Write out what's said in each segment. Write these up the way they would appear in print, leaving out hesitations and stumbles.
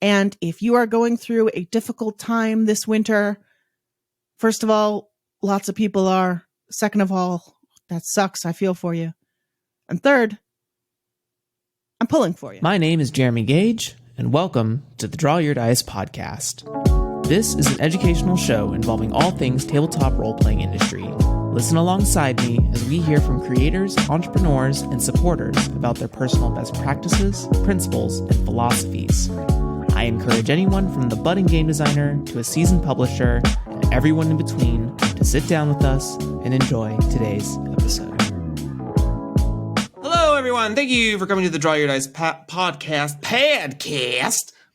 And if you are going through a difficult time this winter, first of all, lots of people are. Second of all, that sucks. I feel for you. And third, I'm pulling for you. My name is Jeremy Gage, and welcome to the Draw Your Dice podcast. This is an educational show involving all things tabletop role-playing industry. Listen alongside me as we hear from creators, entrepreneurs, and supporters about their personal best practices, principles, and philosophies. I encourage anyone from the budding game designer to a seasoned publisher and everyone in between to sit down with us and enjoy today's episode. Hello, everyone. Thank you for coming to the Draw Your Dice podcast.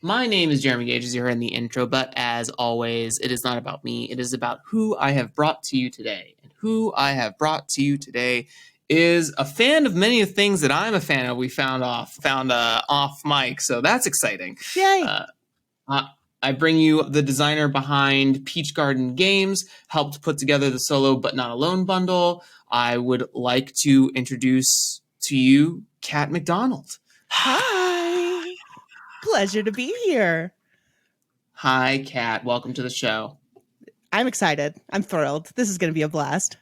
My name is Jeremy Gage, as you heard in the intro, but as always, it is not about me. It is about who I have brought to you today. And who I have brought to you today is a fan of many of the things that I'm a fan of. We found off mic, so that's exciting. Yay! I bring you the designer behind Peach Garden Games, helped put together the Solo But Not Alone bundle. I would like to introduce to you Kat McDonald. Hi! Pleasure to be here. Hi, Kat. Welcome to the show. I'm excited. I'm thrilled. This is going to be a blast.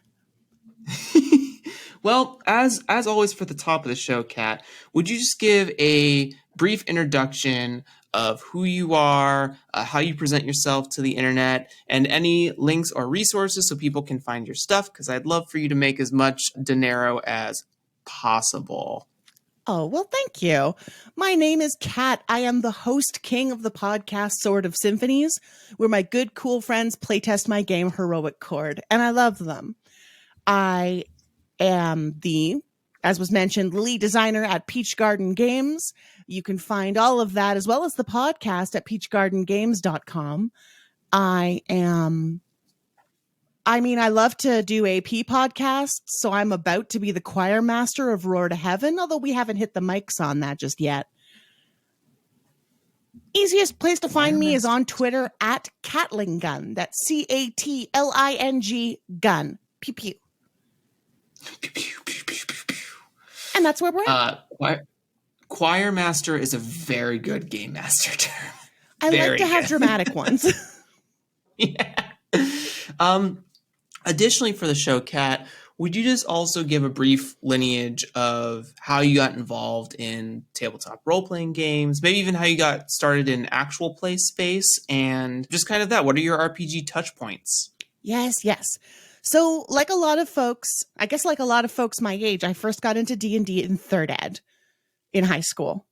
Well, as always for the top of the show, Kat, would you just give a brief introduction of who you are, how you present yourself to the internet, and any links or resources so people can find your stuff? Because I'd love for you to make as much dinero as possible. Oh, well, thank you. My name is Kat. I am the host king of the podcast Sword of Symphonies, where my good, cool friends playtest my game Heroic Chord, and I love them. I am as was mentioned, lead designer at Peach Garden Games. You can find all of that as well as the podcast at peachgardengames.com. I love to do AP podcasts, so I'm about to be the choir master of Roar to Heaven, although we haven't hit the mics on that just yet. Easiest place to find me is on Twitter at Catlingun. That's CATLING gun. Pew pew. Pew, pew, pew, pew, pew, pew. And that's where we're at. Choir master is a very good game master term. I like to have dramatic ones. Yeah. Additionally for the show, Kat, would you just also give a brief lineage of how you got involved in tabletop role-playing games, maybe even how you got started in actual play space, and just kind of that. What are your RPG touch points? Yes. So like a lot of folks my age, I first got into D&D in third ed in high school.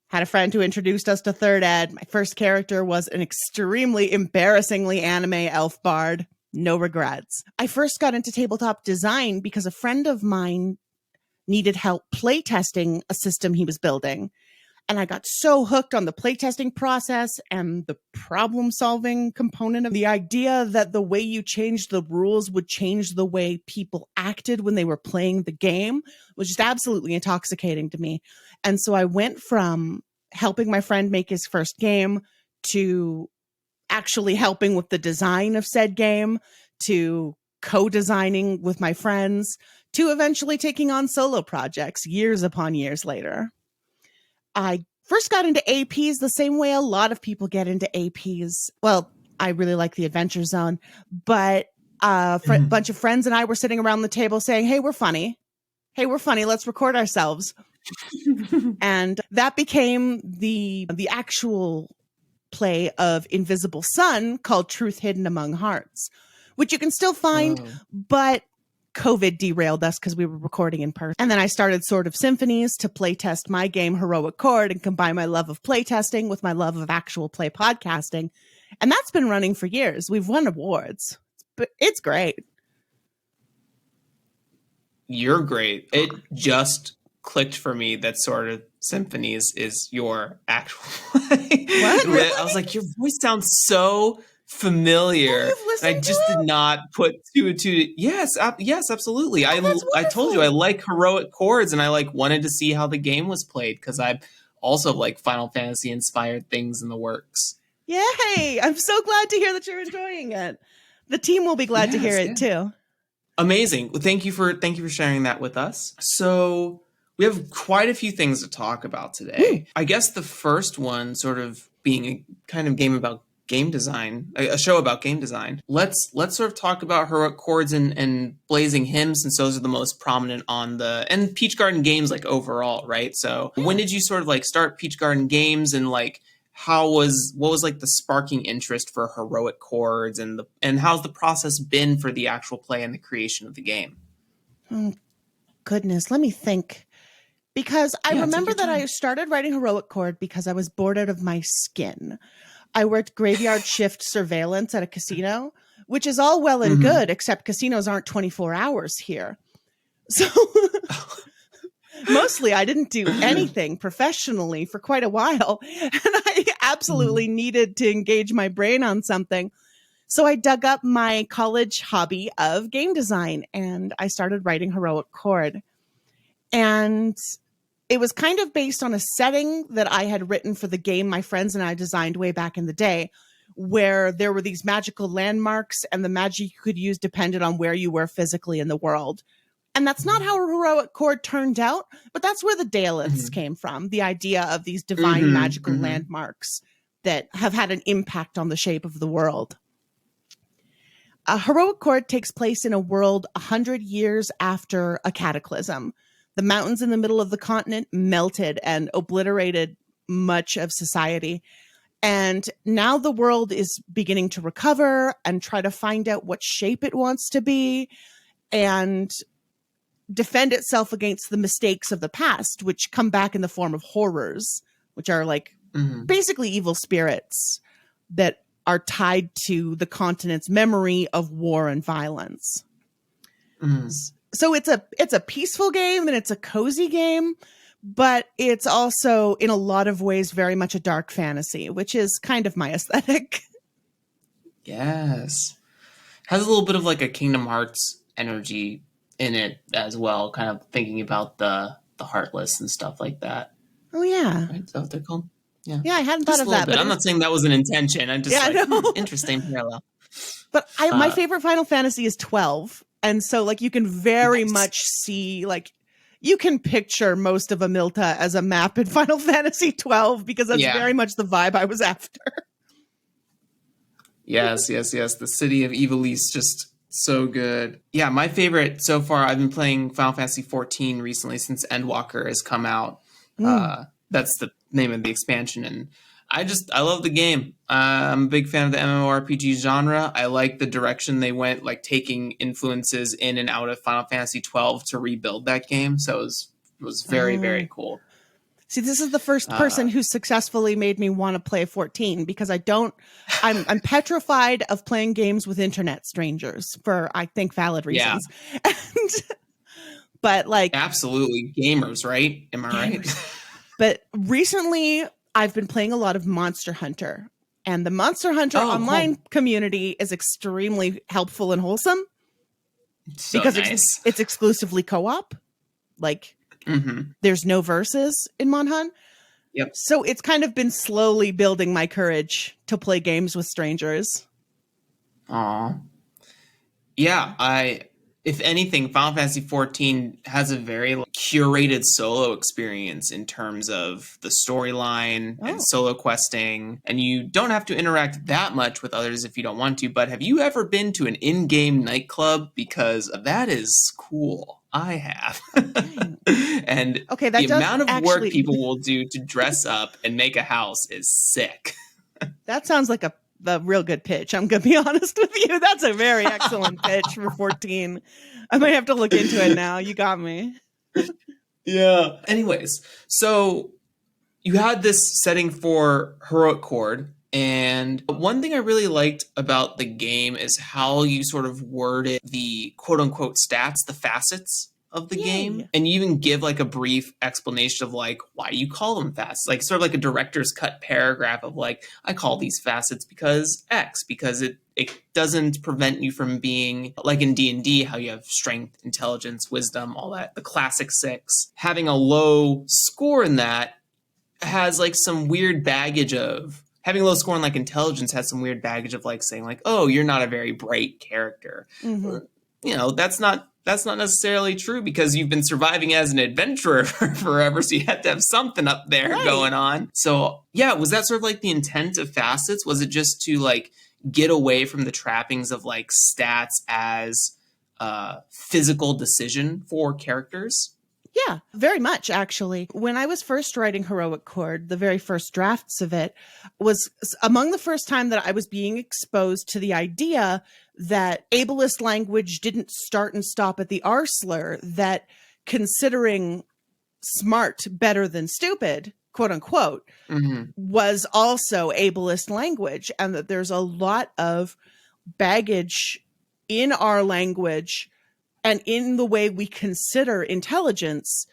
Had a friend who introduced us to third ed. My first character was an extremely embarrassingly anime elf bard. No regrets. I first got into tabletop design because a friend of mine needed help playtesting a system he was building. And I got so hooked on the playtesting process and the problem-solving component of the idea that the way you changed the rules would change the way people acted when they were playing the game was just absolutely intoxicating to me. And so I went from helping my friend make his first game to actually helping with the design of said game to co-designing with my friends to eventually taking on solo projects years upon years later. I first got into APs the same way a lot of people get into APs. Well, I really like the Adventure Zone, but a bunch of friends and I were sitting around the table saying, hey, we're funny. Let's record ourselves. And that became the actual play of Invisible Sun called Truth Hidden Among Hearts, which you can still find, but COVID derailed us because we were recording in person. And then I started Sword of Symphonies to playtest my game Heroic Chord and combine my love of playtesting with my love of actual play podcasting. And that's been running for years. We've won awards, but it's great. You're great. It just clicked for me that Sword of Symphonies is your actual play. What? Really? I was like, your voice sounds so familiar. I just did not put two and two. Yes, absolutely. I told you I like Heroic Chords, and I wanted to see how the game was played because I also like Final Fantasy inspired things in the works. Yay! I'm so glad to hear that you're enjoying it. The team will be glad to hear it too. Amazing. Well, thank you for sharing that with us. So we have quite a few things to talk about today. I guess the first one, sort of being a kind of game about game design, a show about game design, let's sort of talk about heroic chords and blazing hymns, since those are the most prominent on and Peach Garden Games like overall, right? So when did you sort of like start Peach Garden Games, and like what was like the sparking interest for heroic chords, and how's the process been for the actual play and the creation of the game? Oh, goodness, let me think. Because I remember that I started writing heroic chord because I was bored out of my skin. I worked graveyard shift surveillance at a casino, which is all well and good, except casinos aren't 24 hours here. So mostly I didn't do anything professionally for quite a while, and I absolutely needed to engage my brain on something. So I dug up my college hobby of game design, and I started writing heroic chord. And it was kind of based on a setting that I had written for the game my friends and I designed way back in the day, where there were these magical landmarks, and the magic you could use depended on where you were physically in the world. And that's not how heroic chord turned out, but that's where the Daleths came from, the idea of these divine magical landmarks that have had an impact on the shape of the world. A heroic chord takes place in a world 100 years after a cataclysm. The mountains in the middle of the continent melted and obliterated much of society. And now the world is beginning to recover and try to find out what shape it wants to be and defend itself against the mistakes of the past, which come back in the form of horrors, which are like basically evil spirits that are tied to the continent's memory of war and violence. So it's a peaceful game and it's a cozy game, but it's also in a lot of ways very much a dark fantasy, which is kind of my aesthetic. Yes. Has a little bit of like a Kingdom Hearts energy in it as well, kind of thinking about the Heartless and stuff like that. Oh yeah. Right? Is that what they're called? Yeah. Yeah, I hadn't thought of that. But I'm not saying that was an intention. I'm just interesting parallel. But my favorite Final Fantasy is 12. And so, like, you can very much see, like, you can picture most of Amilta as a map in Final Fantasy 12 because that's very much the vibe I was after. Yes. The city of Ivalice, just so good. Yeah, my favorite so far, I've been playing Final Fantasy 14 recently since Endwalker has come out. That's the name of the expansion, and I love the game. I'm a big fan of the MMORPG genre. I like the direction they went, like taking influences in and out of Final Fantasy 12 to rebuild that game. So it was very, very cool. See, this is the first person who successfully made me want to play 14 because I'm petrified of playing games with internet strangers for, I think, valid reasons. Yeah. But like, absolutely gamers, right? Am I right? But recently I've been playing a lot of Monster Hunter, and the Monster Hunter online community is extremely helpful and wholesome because it's exclusively co-op. Like there's no verses in Monhun. Yep. So it's kind of been slowly building my courage to play games with strangers. Aw. Yeah, if anything, Final Fantasy XIV has a very curated solo experience in terms of the storyline and solo questing, and you don't have to interact that much with others if you don't want to. But have you ever been to an in-game nightclub? Because that is cool. I have. And the amount of work people will do to dress up and make a house is sick. That sounds like a real good pitch. I'm going to be honest with you. That's a very excellent pitch for 14. I might have to look into it now. You got me. Yeah. Anyways, so you had this setting for heroic chord, and one thing I really liked about the game is how you sort of worded the quote unquote stats, the facets of the game, and you even give like a brief explanation of like why you call them facets, like sort of like a director's cut paragraph of like, I call these facets because X, because it doesn't prevent you from being like in D&D, how you have strength, intelligence, wisdom, all that, the classic 6. Having a low score in that has like some weird baggage of having a low score in like intelligence has some weird baggage of like saying like, oh, you're not a very bright character. You know, that's not that's not necessarily true because you've been surviving as an adventurer for forever, so you have to have something up there going on. So yeah, was that sort of like the intent of facets? Was it just to like get away from the trappings of like stats as a physical decision for characters? Yeah, very much, actually. When I was first writing Heroic Chord, the very first drafts of it was among the first time that I was being exposed to the idea that ableist language didn't start and stop at the R slur, that considering smart better than stupid, quote unquote, was also ableist language, and that there's a lot of baggage in our language and in the way we consider intelligence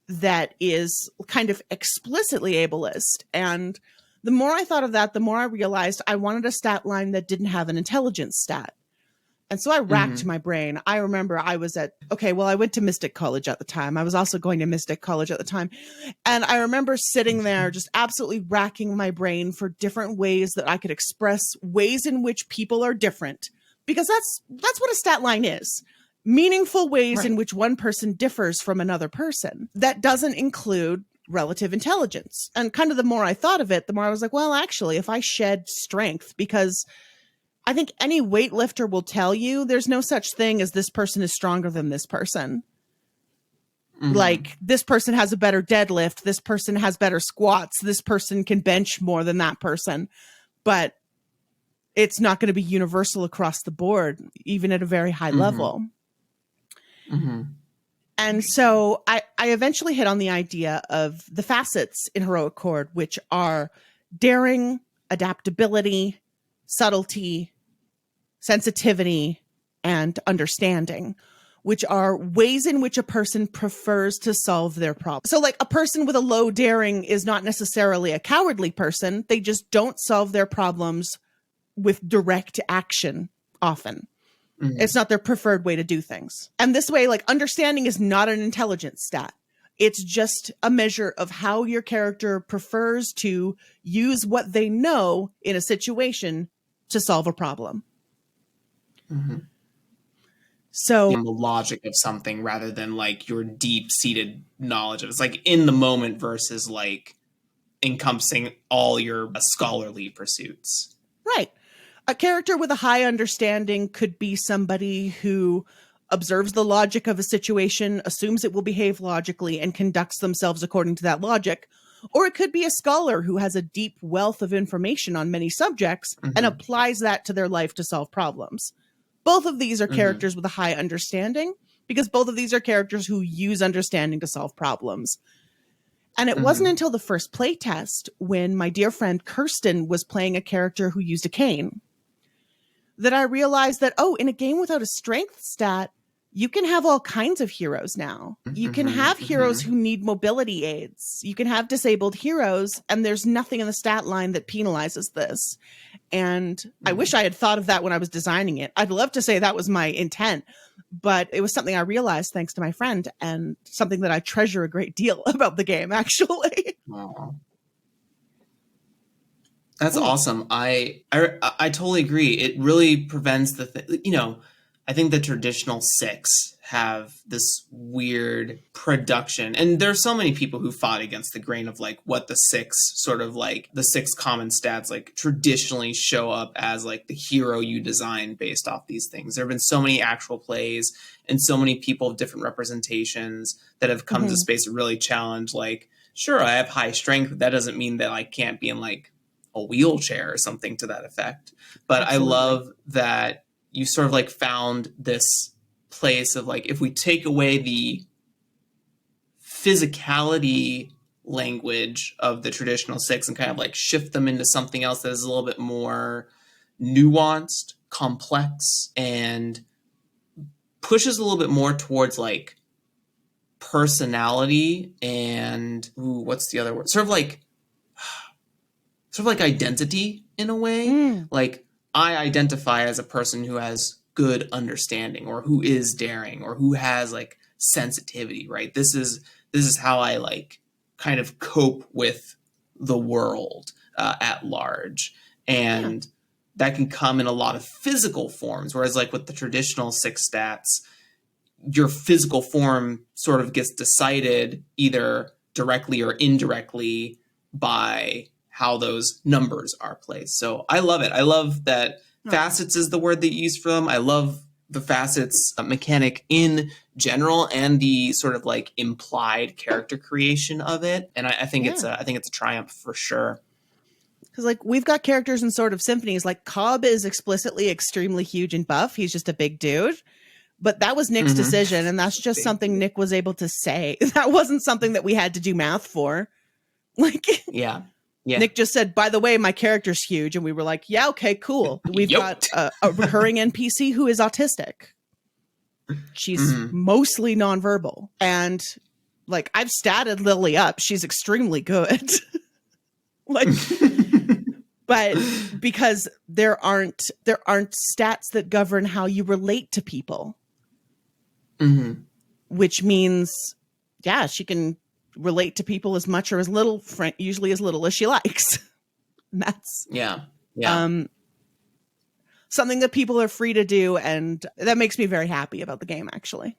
that is kind of explicitly ableist. And the more I thought of that, the more I realized I wanted a stat line that didn't have an intelligence stat. And so I racked my brain. I remember I was I went to Mystic College at the time. I was also going to Mystic College at the time. And I remember sitting there just absolutely racking my brain for different ways that I could express ways in which people are different. Because that's what a stat line is. Meaningful ways in which one person differs from another person. That doesn't include relative intelligence. And kind of the more I thought of it, the more I was like, well, actually, if I shed strength, because I think any weightlifter will tell you there's no such thing as this person is stronger than this person. Like, this person has a better deadlift, this person has better squats, this person can bench more than that person. But it's not going to be universal across the board, even at a very high level. And so I eventually hit on the idea of the facets in Heroic Chord, which are daring, adaptability, subtlety, sensitivity, and understanding, which are ways in which a person prefers to solve their problem. So like a person with a low daring is not necessarily a cowardly person. They just don't solve their problems with direct action often. It's not their preferred way to do things. And this way, like, understanding is not an intelligence stat. It's just a measure of how your character prefers to use what they know in a situation to solve a problem. So the logic of something rather than like your deep-seated knowledge of it's like in the moment versus like encompassing all your scholarly pursuits. Right. A character with a high understanding could be somebody who observes the logic of a situation, assumes it will behave logically, and conducts themselves according to that logic. Or it could be a scholar who has a deep wealth of information on many subjects and applies that to their life to solve problems. Both of these are characters with a high understanding, because both of these are characters who use understanding to solve problems. And it wasn't until the first playtest, when my dear friend Kirsten was playing a character who used a cane, that I realized that, in a game without a strength stat, you can have all kinds of heroes now. You can have heroes who need mobility aids. You can have disabled heroes, and there's nothing in the stat line that penalizes this. And I wish I had thought of that when I was designing it. I'd love to say that was my intent, but it was something I realized thanks to my friend, and something that I treasure a great deal about the game, actually. Wow. That's awesome. I totally agree. It really prevents the thing. You know, I think the traditional six have this weird production, and there's so many people who fought against the grain of like what the six sort of like the six common stats like traditionally show up as like the hero you design based off these things. There have been so many actual plays and so many people of different representations that have come to space and really challenge like, sure, I have high strength, but that doesn't mean that I can't be in like a wheelchair or something to that effect. But absolutely. I love that you sort of like found this place of like, if we take away the physicality language of the traditional six and kind of like shift them into something else that is a little bit more nuanced, complex, and pushes a little bit more towards like personality and what's the other word? Sort of like identity in a way. Like I identify as a person who has good understanding or who is daring or who has like sensitivity, right? This is how I like kind of cope with the world at large. And that can come in a lot of physical forms. Whereas like with the traditional six stats, your physical form sort of gets decided either directly or indirectly by how those numbers are placed. So I love it. I love that facets is the word that you use for them. I love the facets mechanic in general and the sort of like implied character creation of it. And I think it's a triumph for sure. Because like we've got characters in Sword of Symphonies, like Cobb is explicitly extremely huge and buff. He's just a big dude. But that was Nick's decision, and that's just something Nick was able to say. That wasn't something that we had to do math for. Like, yeah. Nick just said, by the way, my character's huge. And we were like, yeah, okay, cool. We've got a recurring NPC who is autistic. She's mostly nonverbal. And like, I've statted Lily up. She's extremely good. Like, but because there aren't stats that govern how you relate to people. Which means, yeah, she can relate to people as much or as little, usually as little as she likes. And that's something that people are free to do, and that makes me very happy about the game, actually.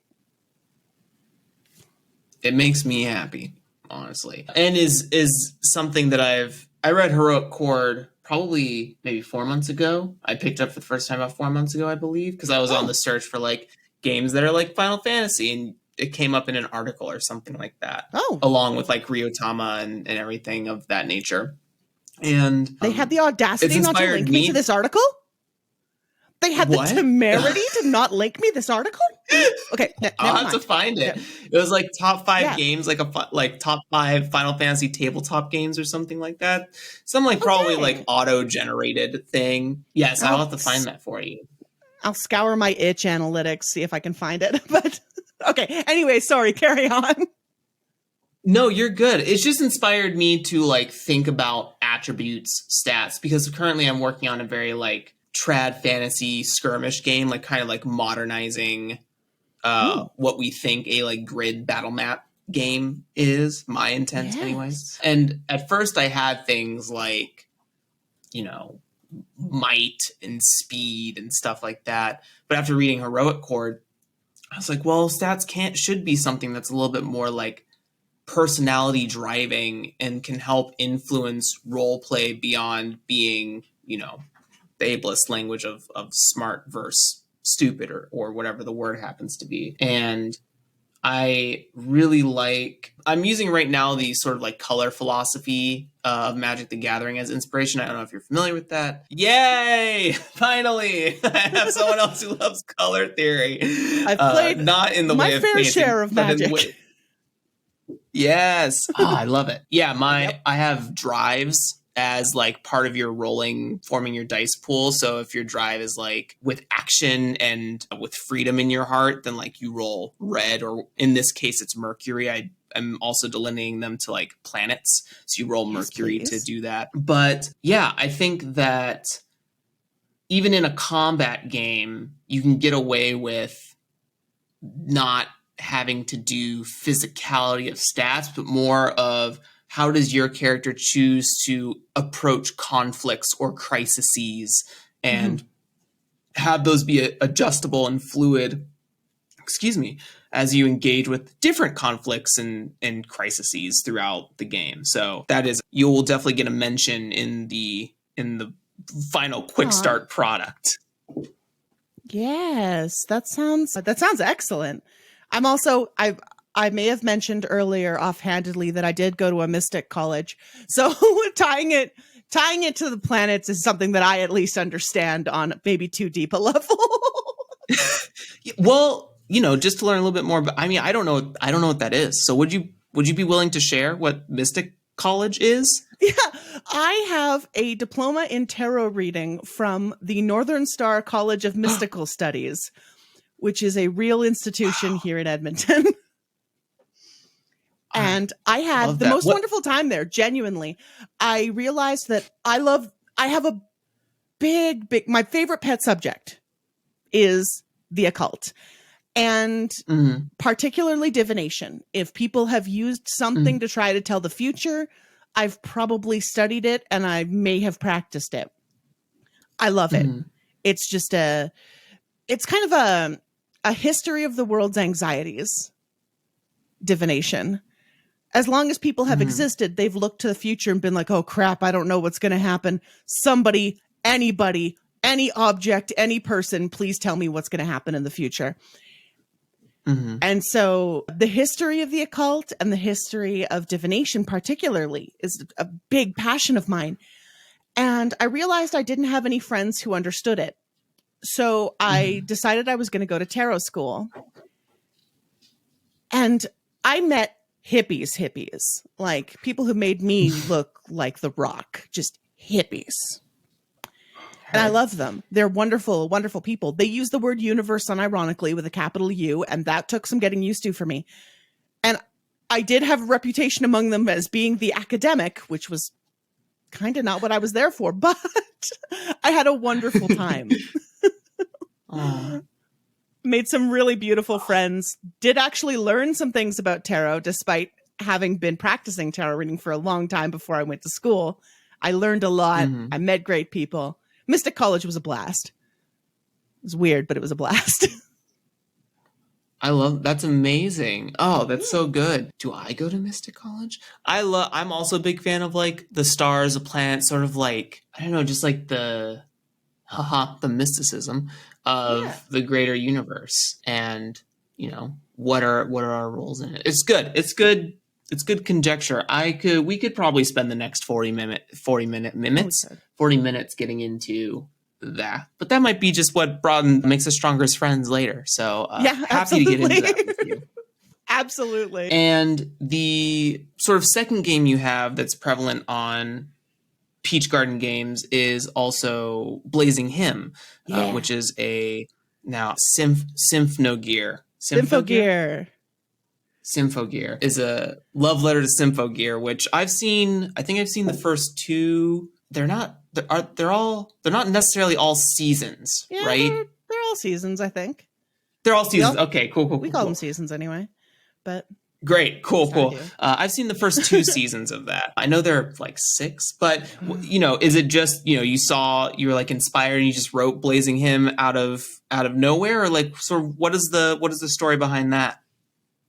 It makes me happy, honestly. And is something that I read Heroic Chord probably maybe 4 months ago. I picked up for the first time about 4 months ago, I believe, because I was on the search for like games that are like Final Fantasy, and it came up in an article or something like that. Along with like Ryotama and everything of that nature. And they had the audacity not to link me to this article? They had the temerity to not link me this article? Okay, I'll have to find it. Yeah. It was like top 5 games, like top 5 Final Fantasy tabletop games or something like that. Some like probably like auto-generated thing. Yes, I'll have to find that for you. I'll scour my itch analytics, see if I can find it. But okay, anyway, sorry, carry on. No, you're good. It's just inspired me to like think about attributes, stats, because currently I'm working on a very like trad fantasy skirmish game, like kind of like modernizing what we think a like grid battle map game is. My intent anyways. And at first I had things like, you know, might and speed and stuff like that. But after reading Heroic Chord, I was like, well, stats should be something that's a little bit more like personality driving and can help influence role play beyond being, you know, the ableist language of smart versus stupid or whatever the word happens to be. And I really I'm using right now the sort of like color philosophy of Magic the Gathering as inspiration. I don't know if you're familiar with that. Yay! Finally! I have someone else who loves color theory. I've played not in the my way of fair painting, share of Magic. Yes. I love it. Yeah, I have drives as like part of your forming your dice pool. So if your drive is like with action and with freedom in your heart, then like you roll red, or in this case it's Mercury. I'm also delineating them to like planets. So you roll Mercury to do that. But yeah, I think that even in a combat game, you can get away with not having to do physicality of stats, but more of how does your character choose to approach conflicts or crises and have those be adjustable and fluid, as you engage with different conflicts and crises throughout the game. So that is, you will definitely get a mention in the final quick start product. Yes, that sounds excellent. I'm also, I may have mentioned earlier offhandedly that I did go to a mystic college. So tying it to the planets is something that I at least understand on maybe too deep a level. Well, you know, just to learn a little bit more, but I mean, I don't know what that is. So would you be willing to share what mystic college is? Yeah, I have a diploma in tarot reading from the Northern Star College of Mystical Studies, which is a real institution here in Edmonton. And I had the most wonderful time there, genuinely. I realized that I have a big, my favorite pet subject is the occult. And particularly divination. If people have used something to try to tell the future, I've probably studied it and I may have practiced it. I love it. It's just it's kind of a history of the world's anxieties, divination. As long as people have existed, they've looked to the future and been like, oh crap, I don't know what's going to happen. Somebody, anybody, any object, any person, please tell me what's going to happen in the future. And so the history of the occult and the history of divination particularly is a big passion of mine. And I realized I didn't have any friends who understood it. So I decided I was going to go to tarot school. And I met hippies, like people who made me look like The Rock, just hippies. And I love them. They're wonderful, wonderful people. They use the word universe unironically with a capital U, and that took some getting used to for me. And I did have a reputation among them as being the academic, which was kind of not what I was there for, but I had a wonderful time. Made some really beautiful friends. Did actually learn some things about tarot, despite having been practicing tarot reading for a long time before I went to school. I learned a lot. I met great people. Mystic College was a blast. It was weird, but it was a blast. That's amazing. Oh, that's so good. Do I go to Mystic College? I'm also a big fan of like the stars, the planets, sort of like, I don't know, just like the mysticism of the greater universe, and what are our roles in it. It's good. It's good conjecture. We could probably spend the next 40 minutes getting into that, but that might be just what makes us stronger as friends later. So happy to get into that with you. Absolutely. And the sort of second game you have that's prevalent on Peach Garden Games is also Blazing Hymn, which is Symphogear. Symphogear is a love letter to Symphogear, which I think I've seen the first two. They're not necessarily all seasons, right? They're all seasons, I think. They're all seasons. Okay, cool. We call them seasons anyway, but great, cool. I've seen the first two seasons of that. I know there are like 6, but is it just you were like inspired and you just wrote Blazing Hymn out of nowhere, or like sort of what is the story behind that?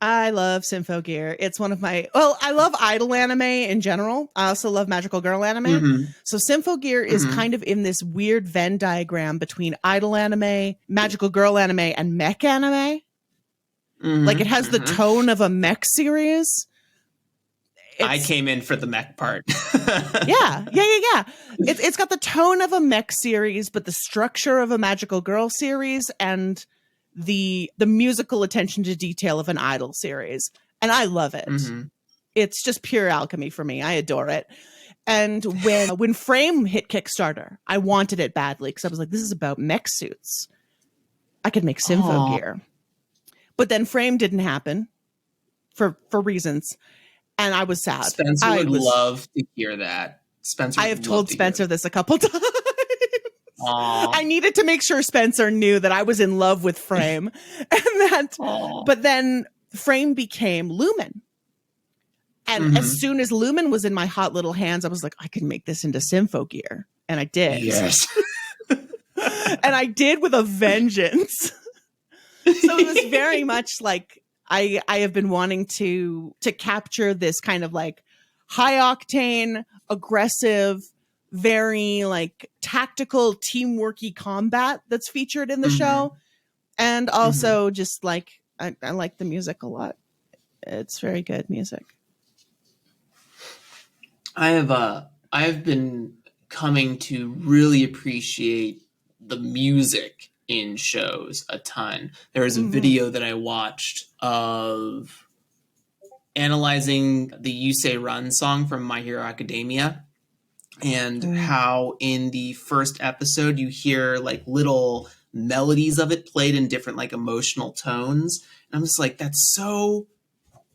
I love Symphogear. It's one of I love idol anime in general. I also love magical girl anime. So Symphogear is kind of in this weird Venn diagram between idol anime, magical girl anime, and mech anime. Like it has the tone of a mech series. I came in for the mech part. Yeah. It's got the tone of a mech series, but the structure of a magical girl series and the musical attention to detail of an idol series. And I love it. It's just pure alchemy for me. I adore it. And when Frame hit Kickstarter, I wanted it badly because I was like, this is about mech suits. I could make Symphogear. But then Frame didn't happen for reasons. And I was sad. Spencer would love to hear that. I have told Spencer this a couple times. I needed to make sure Spencer knew that I was in love with Frame. But then Frame became Lumen. And as soon as Lumen was in my hot little hands, I was like, I can make this into Symphogear. And I did. Yes. And I did with a vengeance. So it was very much like I have been wanting to capture this kind of like high octane, aggressive, very like tactical, teamworky combat that's featured in the show. And also just like I like the music a lot. It's very good music. I have been coming to really appreciate the music in shows a ton. There was a video that I watched of analyzing the You Say Run song from My Hero Academia, and how in the first episode you hear like little melodies of it played in different like emotional tones. And I'm just like, that's so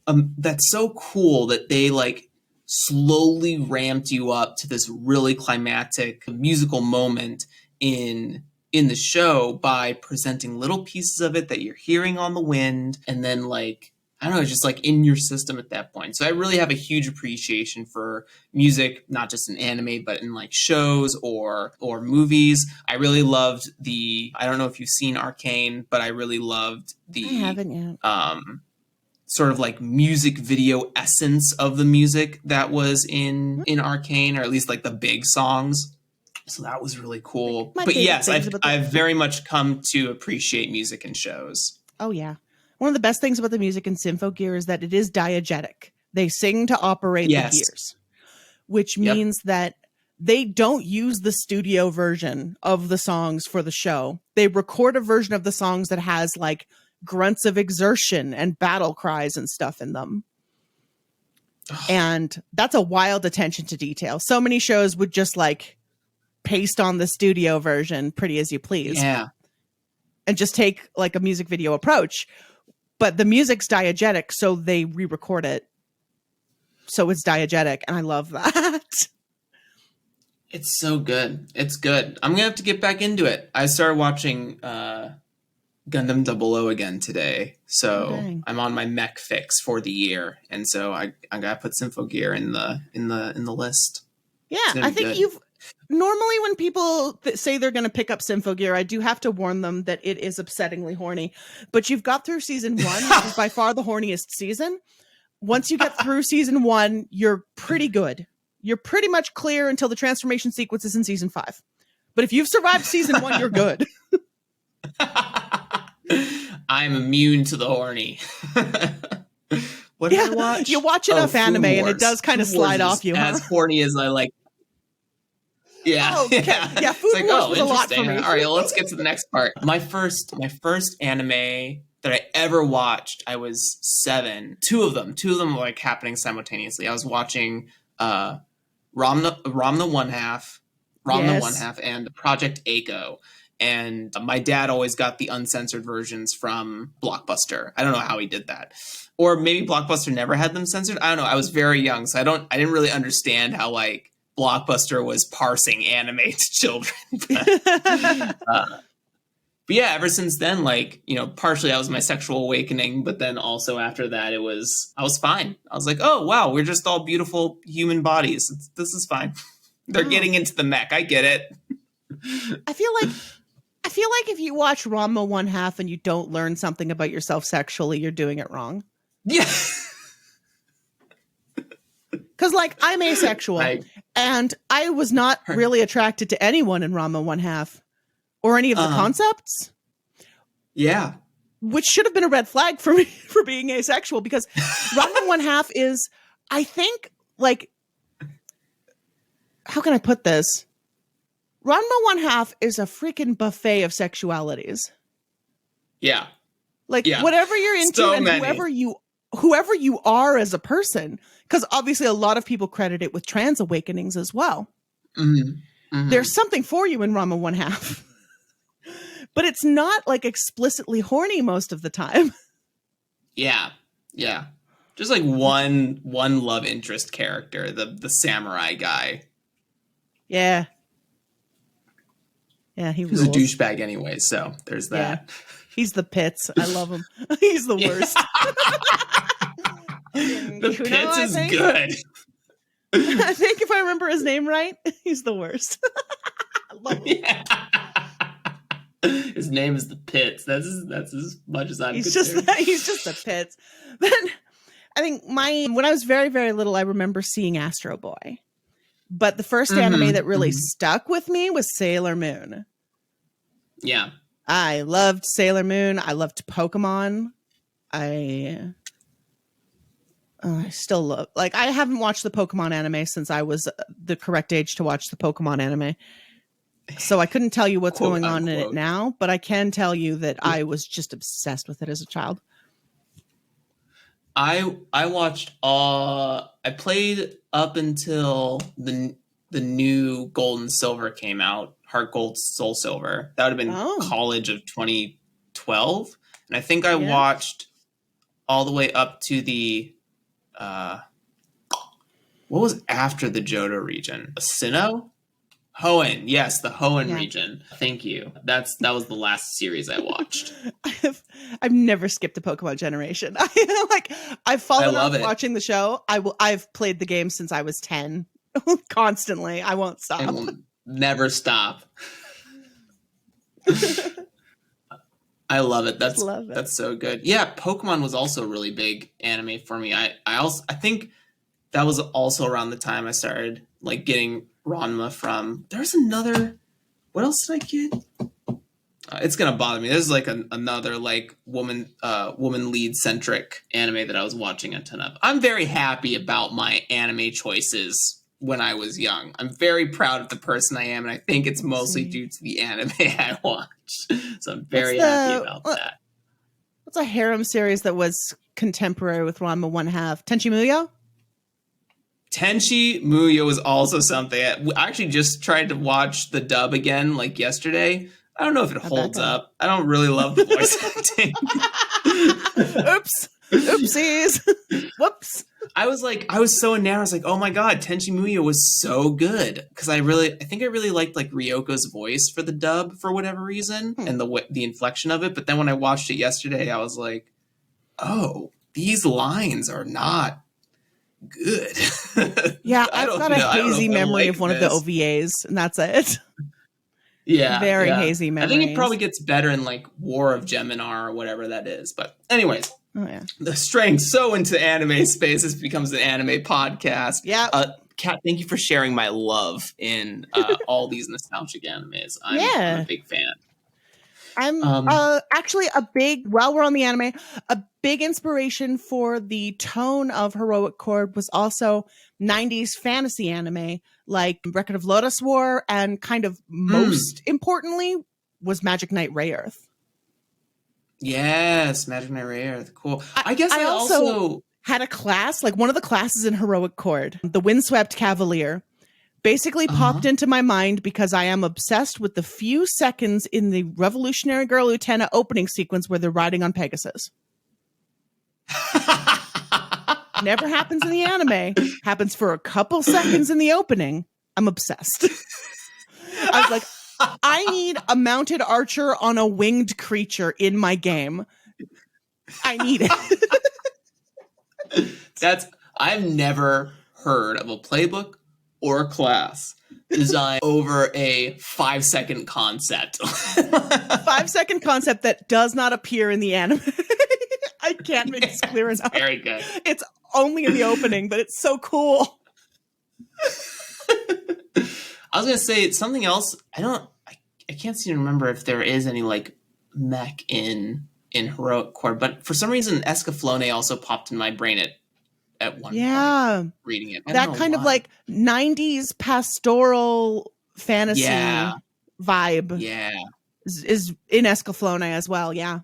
cool that they like slowly ramped you up to this really climactic musical moment in the show by presenting little pieces of it that you're hearing on the wind, and then like I don't know, just like in your system at that point. So I really have a huge appreciation for music, not just in anime, but in like shows or movies. I really loved I don't know if you've seen Arcane, but I really loved I haven't yet. sort of like music video essence of the music that was in Arcane, or at least like the big songs. So that was really cool. But yes, I've very much come to appreciate music in shows. Oh, yeah. One of the best things about the music in Symphogear is that it is diegetic. They sing to operate the gears, which means that they don't use the studio version of the songs for the show. They record a version of the songs that has like grunts of exertion and battle cries and stuff in them. And that's a wild attention to detail. So many shows would just like paste on the studio version, pretty as you please. Yeah. And just take like a music video approach. But the music's diegetic, so they re-record it. So it's diegetic, and I love that. It's so good. It's good. I'm going to have to get back into it. I started watching Gundam 00 again today. So I'm on my mech fix for the year. And so I got to put Symphogear in the list. Yeah, I think normally when people say they're going to pick up Symphogear, I do have to warn them that it is upsettingly horny. But you've got through season 1, which is by far the horniest season. Once you get through season 1, you're pretty good. You're pretty much clear until the transformation sequence is in season 5. But if you've survived season 1, you're good. I'm immune to the horny. What did I watch? You watch enough anime and it does kind of slide off you. As horny as I like. Yeah. Oh, okay. Yeah, Food Wars was a lot for me. All right, well, let's get to the next part. My first anime that I ever watched, I was 7. Two of them were like happening simultaneously. I was watching Ram the One Half, and Project Echo. And my dad always got the uncensored versions from Blockbuster. I don't know how he did that. Or maybe Blockbuster never had them censored. I don't know. I was very young, so I didn't really understand how like Blockbuster was parsing anime to children. But yeah, ever since then, like, you know, partially that was my sexual awakening, but then also after that, I was fine. I was like, oh, wow, we're just all beautiful human bodies. This is fine. They're getting into the mech. I get it. I feel like if you watch Ranma 1/2 and you don't learn something about yourself sexually, you're doing it wrong. Yeah. Because, like, I'm asexual, and I was not really attracted to anyone in Ranma 1/2 or any of the concepts. Yeah. Which should have been a red flag for me for being asexual, because Ranma 1/2 is, I think, like, how can I put this? Ranma 1/2 is a freaking buffet of sexualities. Yeah. Like, whatever you're into so and many. whoever you are as a person, because obviously a lot of people credit it with trans awakenings as well. Mm-hmm. Mm-hmm. There's something for you in Ranma 1/2. But it's not like explicitly horny most of the time. Yeah. Yeah. Just like one love interest character, the samurai guy. Yeah. Yeah, He's a douchebag anyway, so there's that. Yeah. He's the pits. I love him. He's the worst. The pits is good. I think if I remember his name right, he's the worst. I love him. Yeah. His name is the Pits. That's as much as I'm he's concerned. He's just the Pits. Then I think when I was very, very little, I remember seeing Astro Boy. But the first anime that really stuck with me was Sailor Moon. Yeah. I loved Sailor Moon. I loved Pokemon. I still love, like, I haven't watched the Pokemon anime since I was the correct age to watch the Pokemon anime. So I couldn't tell you what's going on in it now, but I can tell you that I was just obsessed with it as a child. I watched I played up until the new Gold and Silver came out, Heart Gold, Soul Silver. That would have been college of 2012. And I think I watched all the way up to the what was after the Johto region? Sinnoh? Hoenn, yes, the Hoenn Yeah. region. Thank you. That was the last series I watched. I've never skipped a Pokemon generation. I've fallen love off it. watching the show. I've played the game since I was 10. Constantly. I won't stop. And will never stop. I love it. That's so good. Yeah, Pokemon was also a really big anime for me. I think that was also around the time I started like getting Ranma from. There's another. What else did I get? It's gonna bother me. There's like another like woman lead centric anime that I was watching a ton of. I'm very happy about my anime choices when I was young. I'm very proud of the person I am, and I think it's mostly due to the anime I watch. So I'm very happy about that. What's a harem series that was contemporary with Ranma 1/2? Tenchi Muyo? Tenchi Muyo was also something. I actually just tried to watch the dub again like yesterday. I don't know if it holds up. I don't really love the voice acting. Oops. Oopsies. Whoops. I was so enamored. I was like, oh my god, Tenchi Muyo was so good. Because I think I really liked like Ryoko's voice for the dub for whatever reason and the inflection of it. But then when I watched it yesterday, I was like, oh, these lines are not good. Yeah, I've got a hazy memory of one of the OVAs, and that's it. Yeah. Very hazy memories. I think it probably gets better in like War of Geminar or whatever that is. But anyways. Oh, yeah. The straying so into anime space, this becomes an anime podcast. Yeah. Kat, thank you for sharing my love in all these nostalgic animes. I'm a big fan. I'm actually while we're on the anime, a big inspiration for the tone of Heroic Chord was also 90s fantasy anime like Record of Lotus War, and kind of most importantly was Magic Knight Rayearth. Yes, Magic Knight Rayearth. Cool. I guess I also had a class, like one of the classes in Heroic Chord, the Windswept Cavalier, basically popped into my mind because I am obsessed with the few seconds in the Revolutionary Girl Utena opening sequence where they're riding on Pegasus. Never happens in the anime. Happens for a couple seconds in the opening. I'm obsessed. I was like, I need a mounted archer on a winged creature in my game. I need it. I've never heard of a playbook or a class designed over a 5-second concept. 5-second concept that does not appear in the anime. I can't make this clear enough. Very good. It's only in the opening, but it's so cool. I was gonna say something else. I can't seem to remember if there is any like mech in Heroic Chord, but for some reason Escaflowne also popped in my brain at one point reading it. That kind of like 90s pastoral fantasy vibe. Yeah. Is in Escaflowne as well, yeah.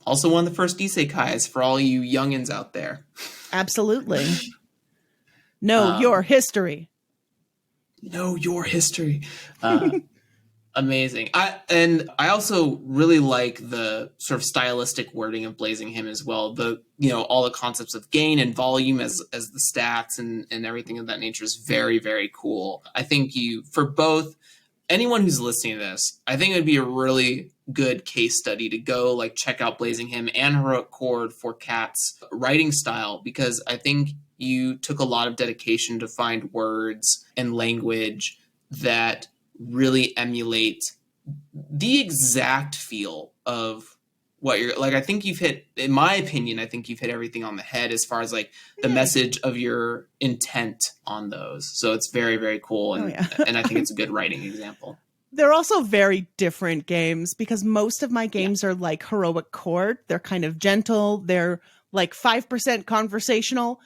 Also one of the first isekais for all you youngins out there. Absolutely. Know your history. Know your history. Amazing. I also really like the sort of stylistic wording of Blazing Him as well. All the concepts of gain and volume as the stats and everything of that nature is very, very cool. I think for both anyone who's listening to this, I think it would be a really good case study to go like check out Blazing Him and Heroic Chord for Kat's writing style, because I think you took a lot of dedication to find words and language that really emulate the exact feel of what you're like. I think you've hit, in my opinion, I think you've hit everything on the head as far as like the message of your intent on those. So it's very, very cool. And, and I think it's a good writing example. They're also very different games because most of my games are like Heroic Chord. They're kind of gentle. They're like 5% conversational.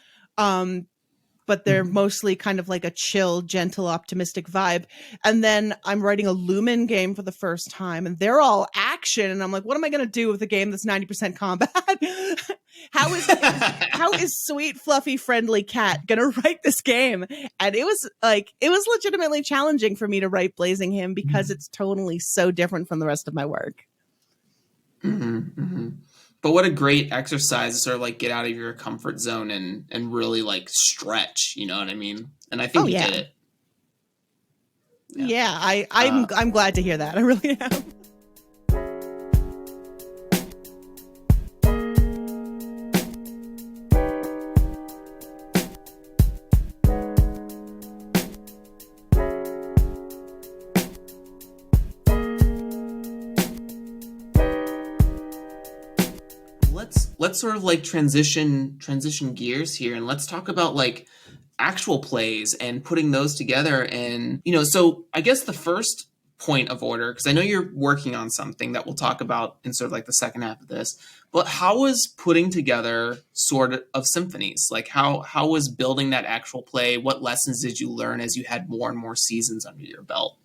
But they're mostly kind of like a chill, gentle, optimistic vibe. And then I'm writing a Lumen game for the first time, and they're all action. And I'm like, what am I going to do with a game that's 90% combat? How is sweet, fluffy, friendly Cat going to write this game? And it was legitimately challenging for me to write Blazing Him because it's totally so different from the rest of my work. But what a great exercise to sort of like get out of your comfort zone and really like stretch, you know what I mean? And I think you did it. Yeah, I'm glad to hear that. I really am. Let's sort of like transition gears here, and let's talk about like actual plays and putting those together. And so I guess the first point of order, because I know you're working on something that we'll talk about in sort of like the second half of this, but how was putting together sort of symphonies? Like how was building that actual play? What lessons did you learn as you had more and more seasons under your belt?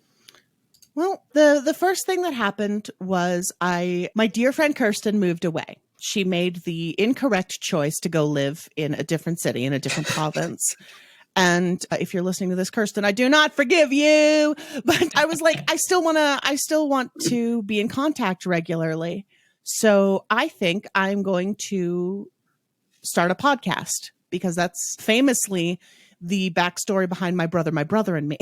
Well, the first thing that happened was my dear friend Kirsten moved away. She made the incorrect choice to go live in a different city, in a different province. And if you're listening to this, Kirsten, I do not forgive you. But I was like, I still want to be in contact regularly. So I think I'm going to start a podcast, because that's famously the backstory behind my brother and me.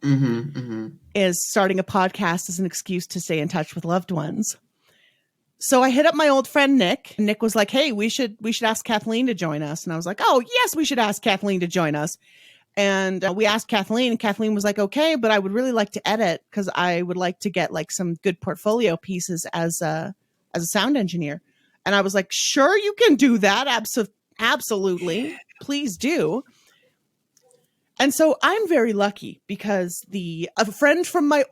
Mm-hmm, mm-hmm. Is starting a podcast as an excuse to stay in touch with loved ones. So I hit up my old friend Nick. Nick was like, "Hey, we should ask Kathleen to join us." And I was like, "Oh, yes, we should ask Kathleen to join us." And we asked Kathleen, and Kathleen was like, "Okay, but I would really like to edit, because I would like to get like some good portfolio pieces as a sound engineer." And I was like, "Sure, you can do that. Absolutely. Please do." And so I'm very lucky, because a friend from my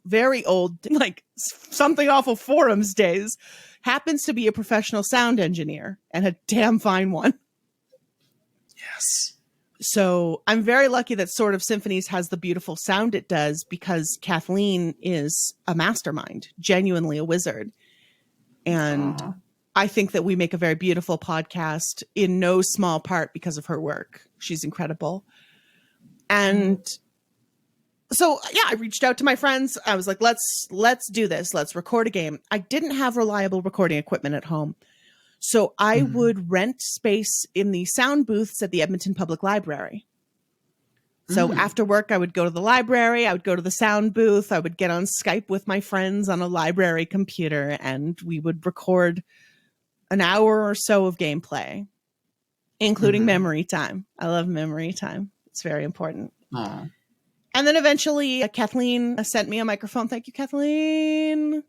very old, like something awful forums days, happens to be a professional sound engineer, and a damn fine one. Yes. So I'm very lucky that Sort of Symphonies has the beautiful sound it does, because Kathleen is a mastermind, genuinely a wizard. And I think that we make a very beautiful podcast in no small part because of her work. She's incredible. And so, yeah, I reached out to my friends. I was like, let's do this. Let's record a game. I didn't have reliable recording equipment at home. So I would rent space in the sound booths at the Edmonton Public Library. So after work, I would go to the library. I would go to the sound booth. I would get on Skype with my friends on a library computer, and we would record an hour or so of gameplay, including memory time. I love memory time. It's very important. Aww. And then eventually Kathleen sent me a microphone. Thank you, Kathleen.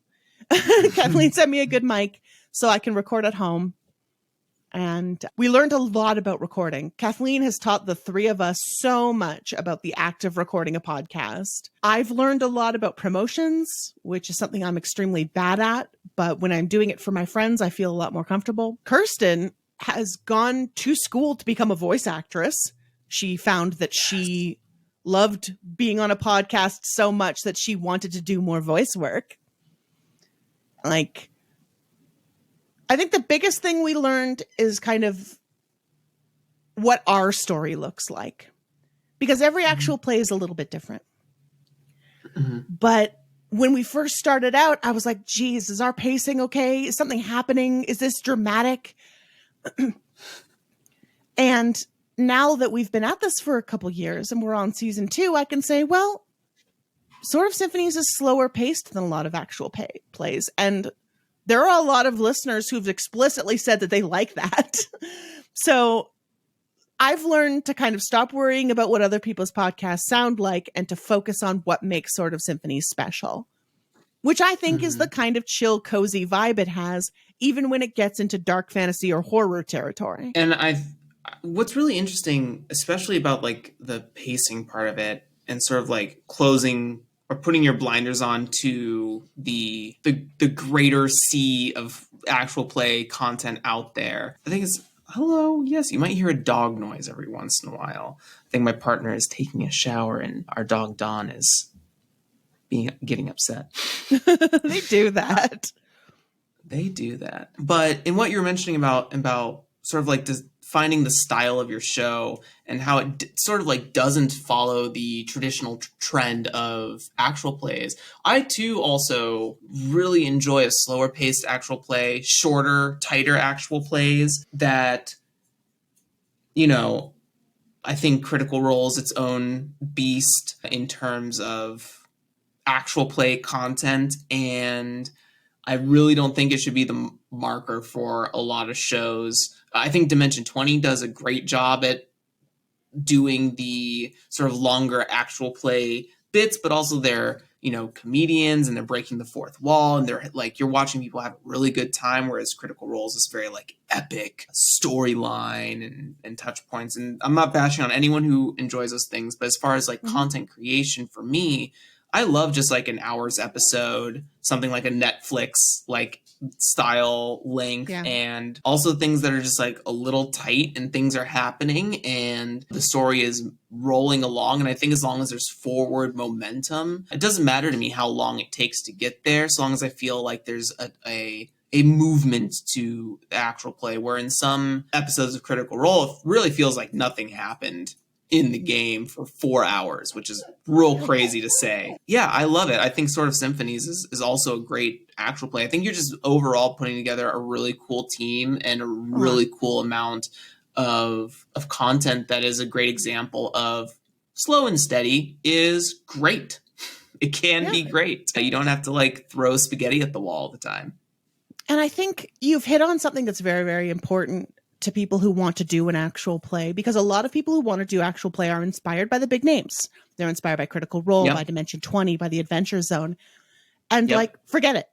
Kathleen sent me a good mic so I can record at home. And we learned a lot about recording. Kathleen has taught the three of us so much about the act of recording a podcast. I've learned a lot about promotions, which is something I'm extremely bad at. But when I'm doing it for my friends, I feel a lot more comfortable. Kirsten has gone to school to become a voice actress. She found that she loved being on a podcast so much that she wanted to do more voice work. Like, I think the biggest thing we learned is kind of what our story looks like, because every actual play is a little bit different. But when we first started out, I was like, geez, is our pacing okay? Is something happening? Is this dramatic? And now that we've been at this for a couple years and we're on season 2, I can say, well, Sort of Symphonies is slower paced than a lot of actual plays. And there are a lot of listeners who've explicitly said that they like that. So I've learned to kind of stop worrying about what other people's podcasts sound like and to focus on what makes Sort of Symphonies special, which I think is the kind of chill, cozy vibe it has, even when it gets into dark fantasy or horror territory. And what's really interesting, especially about like the pacing part of it and sort of like closing or putting your blinders on to the greater sea of actual play content out there. I think it's, hello, yes, you might hear a dog noise every once in a while. I think my partner is taking a shower and our dog Dawn is getting upset. They do that. They do that. But in what you were mentioning about sort of like finding the style of your show and how it sort of like doesn't follow the traditional trend of actual plays, I too also really enjoy a slower paced actual play, shorter, tighter actual plays that, I think Critical Role is its own beast in terms of actual play content, and I really don't think it should be the marker for a lot of shows. I think Dimension 20 does a great job at doing the sort of longer actual play bits, but also they're, comedians and they're breaking the fourth wall and they're like, you're watching people have a really good time, whereas Critical Role is this very like epic storyline and touch points. And I'm not bashing on anyone who enjoys those things, but as far as like content creation for me, I love just like an hour's episode, something like a Netflix like style length, and also things that are just like a little tight and things are happening and the story is rolling along. And I think as long as there's forward momentum, it doesn't matter to me how long it takes to get there, so long as I feel like there's a movement to the actual play, where in some episodes of Critical Role, it really feels like nothing happened in the game for 4 hours, which is real crazy to say. Yeah, I love it. I think Sword of Symphonies is also a great actual play. I think you're just overall putting together a really cool team and a really cool amount of content that is a great example of slow and steady is great. It can be great. You don't have to like throw spaghetti at the wall all the time. And I think you've hit on something that's very, very important to people who want to do an actual play, because a lot of people who want to do actual play are inspired by the big names. They're inspired by Critical Role, by Dimension 20, by the Adventure Zone. And like, forget it.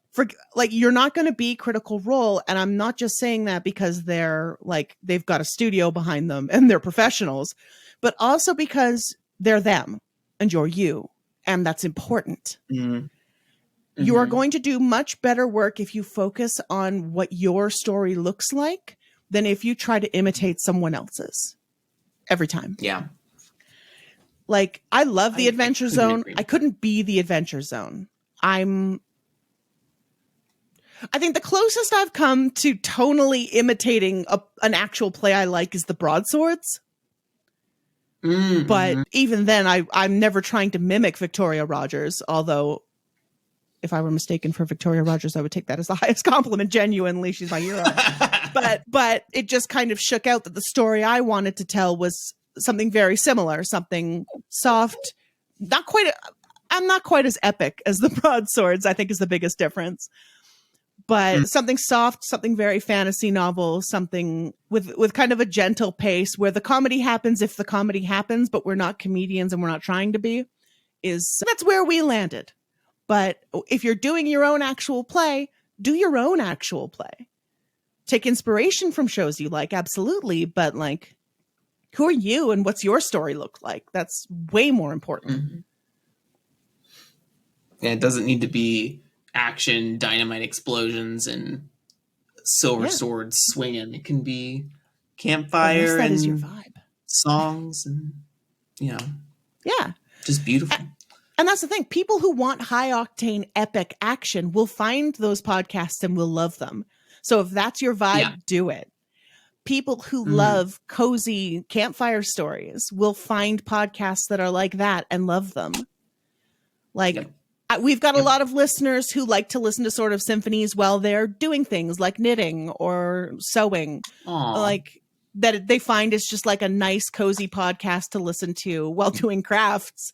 Like, you're not going to be Critical Role. And I'm not just saying that because they're like, they've got a studio behind them and they're professionals, but also because they're them and you're you. And that's important. You are going to do much better work if you focus on what your story looks like than if you try to imitate someone else's every time. Yeah. Like, I love the Adventure Zone. I couldn't be the Adventure Zone. I think the closest I've come to tonally imitating an actual play I like is the Broadswords. But even then, I'm never trying to mimic Victoria Rogers, although if I were mistaken for Victoria Rogers, I would take that as the highest compliment. Genuinely, she's my hero. But it just kind of shook out that the story I wanted to tell was something very similar, something soft, I'm not quite as epic as the Broadswords, I think is the biggest difference. But something soft, something very fantasy novel, something with kind of a gentle pace where the comedy happens if the comedy happens, but we're not comedians and we're not trying to be, that's where we landed. But if you're doing your own actual play, do your own actual play. Take inspiration from shows you like, absolutely. But like, who are you and what's your story look like? That's way more important. Yeah, it doesn't need to be action, dynamite explosions, and silver swords swinging. It can be campfire that and is your vibe. Songs and, just beautiful. And that's the thing. People who want high octane epic action will find those podcasts and will love them. So if that's your vibe, do it. People who love cozy campfire stories will find podcasts that are like that and love them. Like, we've got a lot of listeners who like to listen to Sword of Symphonies while they're doing things like knitting or sewing. Like, that they find it's just like a nice, cozy podcast to listen to while doing crafts.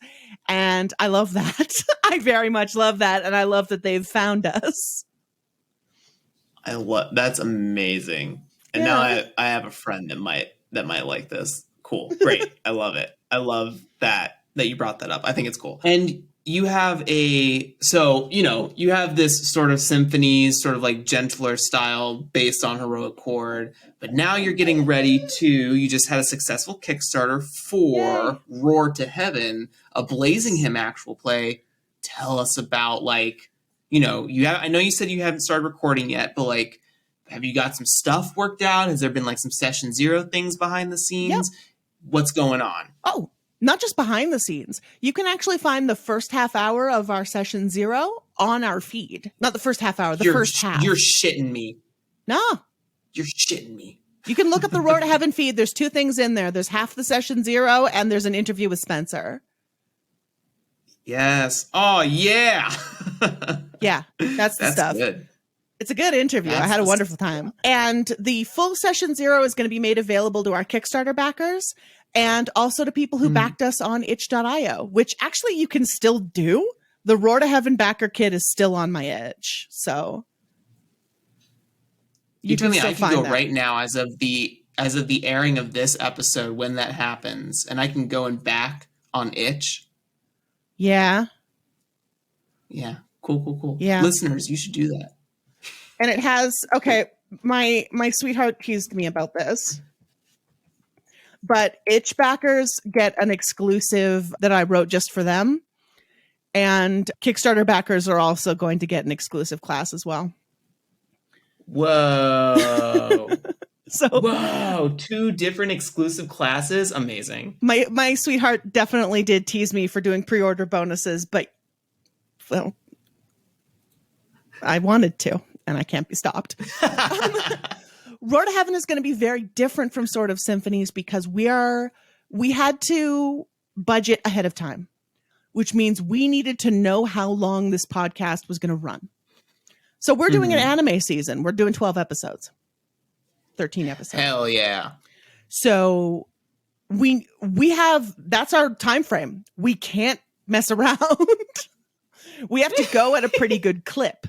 And I love that. I very much love that. And I love that they've found us. That's amazing. And now I have a friend that might like this. Cool. Great. I love it. I love that you brought that up. I think it's cool. And you have you have this sort of symphonies, sort of like gentler style based on Heroic Chord, but now you're getting ready you just had a successful Kickstarter for Roar to Heaven, a Blazing Hymn actual play. Tell us about I know you said you haven't started recording yet, but like, have you got some stuff worked out? Has there been like some session 0 things behind the scenes? What's going on? Oh, not just behind the scenes. You can actually find the first half hour of our session 0 on our feed. Not the first half hour, first half. You're shitting me. No. You're shitting me. You can look at the Roar to Heaven feed. There's 2 things in there. There's half the session 0 and there's an interview with Spencer. Yes. Oh, yeah. Yeah, that's the stuff. Good. It's a good interview. I had a wonderful time. And the full session 0 is going to be made available to our Kickstarter backers. And also to people who backed us on itch.io, which actually you can still do. The Roar to Heaven backer kit is still on my Itch. So you tell me I can go right now as of the airing of this episode when that happens, and I can go and back on Itch. Yeah. Yeah. Cool. Yeah. Listeners, you should do that. And it has, okay, my sweetheart teased me about this. But Itch backers get an exclusive that I wrote just for them. And Kickstarter backers are also going to get an exclusive class as well. Whoa. Whoa, 2 different exclusive classes? Amazing. My sweetheart definitely did tease me for doing pre-order bonuses, but well, I wanted to, and I can't be stopped. Roar to Heaven is going to be very different from Sword of Symphonies because we had to budget ahead of time, which means we needed to know how long this podcast was going to run. So we're doing an anime season. We're doing 12 episodes, 13 episodes. Hell yeah. So we have, that's our time frame. We can't mess around. We have to go at a pretty good clip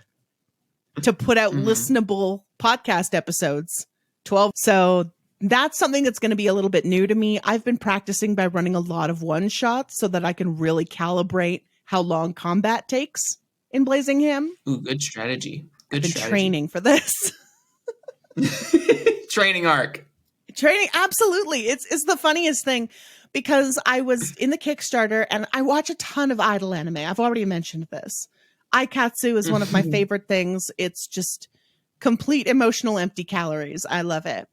to put out listenable podcast episodes, 12. So that's something that's going to be a little bit new to me. I've been practicing by running a lot of one shots so that I can really calibrate how long combat takes in Blazing Him. Ooh, good strategy. I've been training for this. Training arc. Training, absolutely. It's the funniest thing because I was in the Kickstarter and I watch a ton of idle anime. I've already mentioned this. Aikatsu is one of my favorite things. It's just complete emotional empty calories. I love it.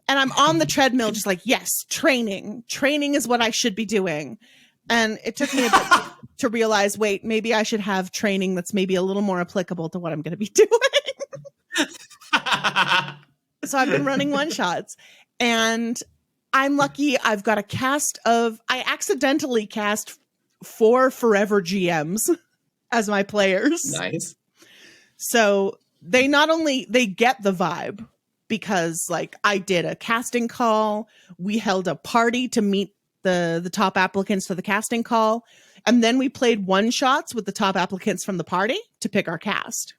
And I'm on the treadmill just like, yes, training. Training is what I should be doing. And it took me a bit to realize, wait, maybe I should have training that's maybe a little more applicable to what I'm going to be doing. So I've been running one shots and I'm lucky I've got a cast of, I accidentally cast 4 forever GMs as my players. Nice. So they not only, they get the vibe because like I did a casting call. We held a party to meet the top applicants for the casting call. And then we played one shots with the top applicants from the party to pick our cast.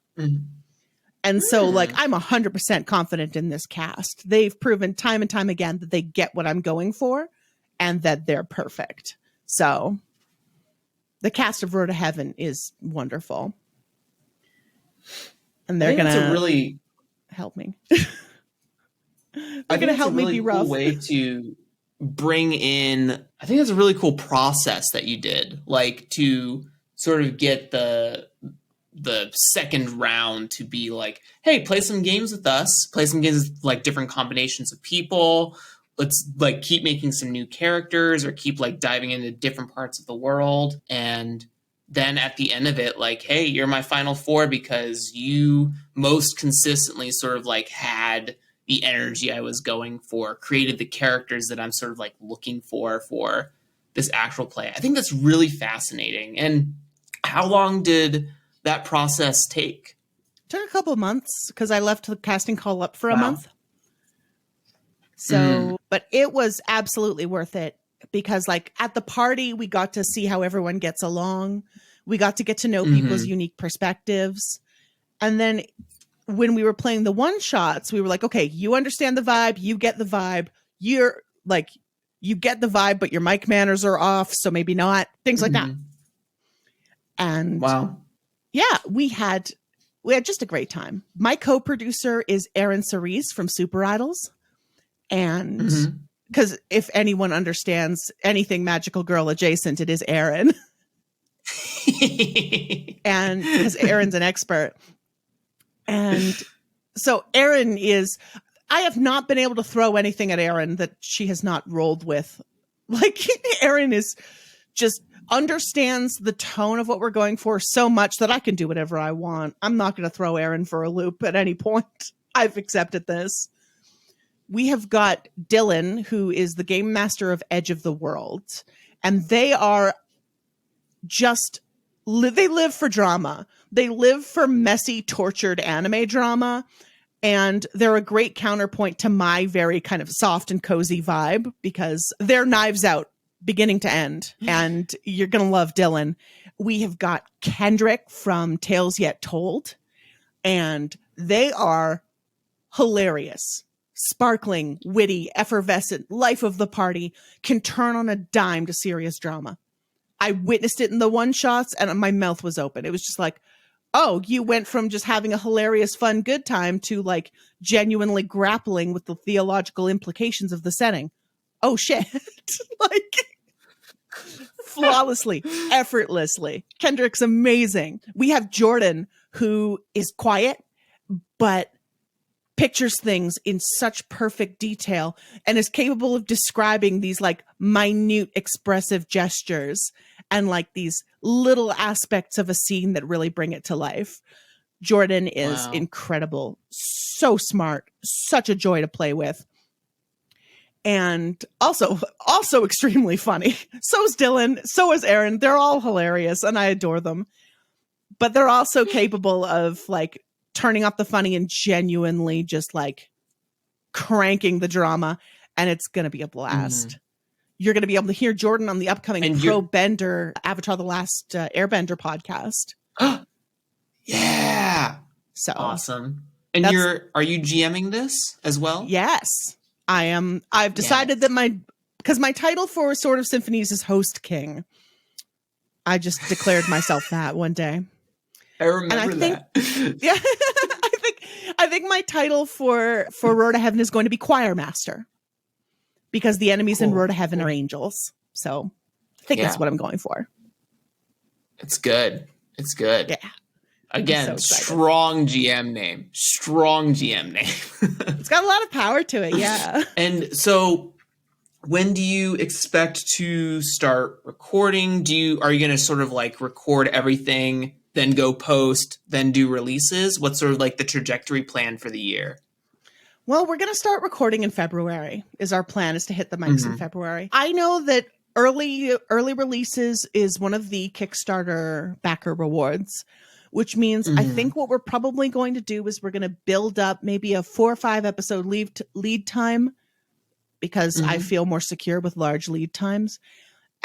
And so like, I'm 100% confident in this cast. They've proven time and time again that they get what I'm going for and that they're perfect. So the cast of Roar to Heaven is wonderful. And they're going to really help me. They're going to help me be rough. Cool way to bring in, I think that's a really cool process that you did, like to sort of get the second round to be like, hey, play some games with us, play some games with like different combinations of people. Let's like keep making some new characters or keep like diving into different parts of the world. And then at the end of it, like, hey, you're my final 4 because you most consistently sort of like had the energy I was going for, created the characters that I'm sort of like looking for this actual play. I think that's really fascinating. And how long did that process take? It took a couple of months because I left the casting call up for a month. So, but it was absolutely worth it because like at the party, we got to see how everyone gets along. We got to get to know people's unique perspectives. And then when we were playing the one shots, we were like, okay, you understand the vibe. You get the vibe. You're like, you get the vibe, but your mic manners are off. So maybe not, things like that. And wow. Yeah, we had just a great time. My co-producer is Erin Cerise from Super Idols. And because if anyone understands anything Magical Girl adjacent, it is Erin. And because Erin's an expert. And so Erin is, I have not been able to throw anything at Erin that she has not rolled with. Like Erin is just understands the tone of what we're going for so much that I can do whatever I want. I'm not going to throw Erin for a loop at any point. I've accepted this. We have got Dylan, who is the game master of Edge of the World, and they are just, they live for drama. They live for messy, tortured anime drama. And they're a great counterpoint to my very kind of soft and cozy vibe because they're Knives Out beginning to end. And you're going to love Dylan. We have got Kendrick from Tales Yet Told, and they are hilarious, sparkling, witty, effervescent, life of the party, can turn on a dime to serious drama. I witnessed it in the one shots and my mouth was open. It was just like, oh, you went from just having a hilarious, fun, good time to like genuinely grappling with the theological implications of the setting. Oh shit. Like flawlessly, effortlessly. Kendrick's amazing. We have Jordan, who is quiet, but pictures things in such perfect detail and is capable of describing these like minute expressive gestures and like these little aspects of a scene that really bring it to life. Jordan is incredible, so smart, such a joy to play with. And also extremely funny. So is Dylan, so is Aaron. They're all hilarious and I adore them. But they're also capable of like turning up the funny and genuinely just like cranking the drama, and it's going to be a blast. You're going to be able to hear Jordan on the upcoming Pro Bender Avatar The Last Airbender podcast. Yeah. So awesome. And are you GMing this as well? Yes, I am. I've decided that because my title for Sword of Symphonies is Host King. I just declared myself that one day. I remember that. Yeah. I think my title for Road to Heaven is going to be Choir Master, because the enemies in Road to Heaven are angels. So I think that's what I'm going for. It's good. It's good. Yeah. Again, strong GM name. Strong GM name. It's got a lot of power to it. Yeah. And so when do you expect to start recording? Are you going to sort of like record everything, then go post, then do releases? What's sort of like the trajectory plan for the year? Well, we're going to start recording in February. Our plan is to hit the mics in February. I know that early releases is one of the Kickstarter backer rewards, which means I think what we're probably going to do is we're going to build up maybe a 4 or 5 episode lead time, because I feel more secure with large lead times.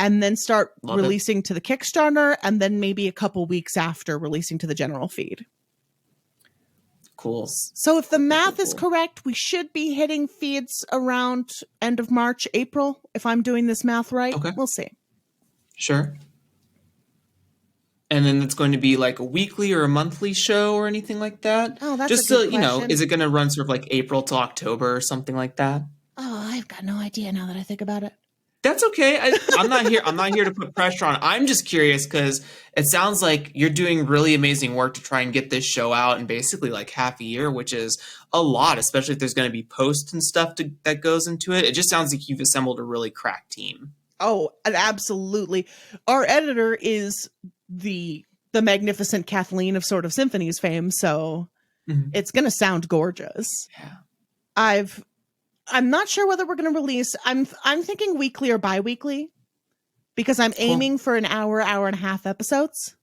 And then start releasing to the Kickstarter, and then maybe a couple weeks after releasing to the general feed. Cool. So if the math is correct, we should be hitting feeds around end of March, April, if I'm doing this math right. Okay. We'll see. Sure. And then it's going to be like a weekly or a monthly show or anything like that? Oh, that's just a good question. Is it going to run sort of like April to October or something like that? Oh, I've got no idea now that I think about it. That's okay. I'm not here to put pressure on. I'm just curious because it sounds like you're doing really amazing work to try and get this show out in basically like half a year, which is a lot, especially if there's going to be posts and stuff that goes into it. It just sounds like you've assembled a really crack team. Oh, absolutely. Our editor is the magnificent Kathleen of Sword of Symphonies fame, so it's going to sound gorgeous. Yeah. I'm not sure whether we're going to release. I'm thinking weekly or bi-weekly, because I'm aiming for an hour and a half episodes.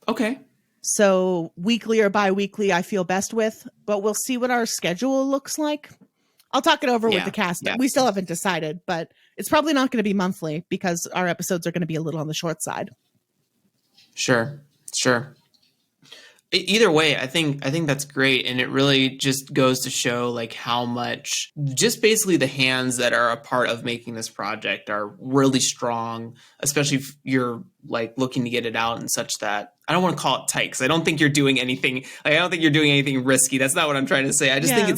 Okay. So weekly or bi-weekly I feel best with, but we'll see what our schedule looks like. I'll talk it over with the cast. Yeah. We still haven't decided, but it's probably not going to be monthly because our episodes are going to be a little on the short side. Sure. Either way, I think that's great, and it really just goes to show like how much just basically the hands that are a part of making this project are really strong, especially if you're like looking to get it out and such that I don't want to call it tight because I don't think you're doing anything. Like, I don't think you're doing anything risky. That's not what I'm trying to say. I just think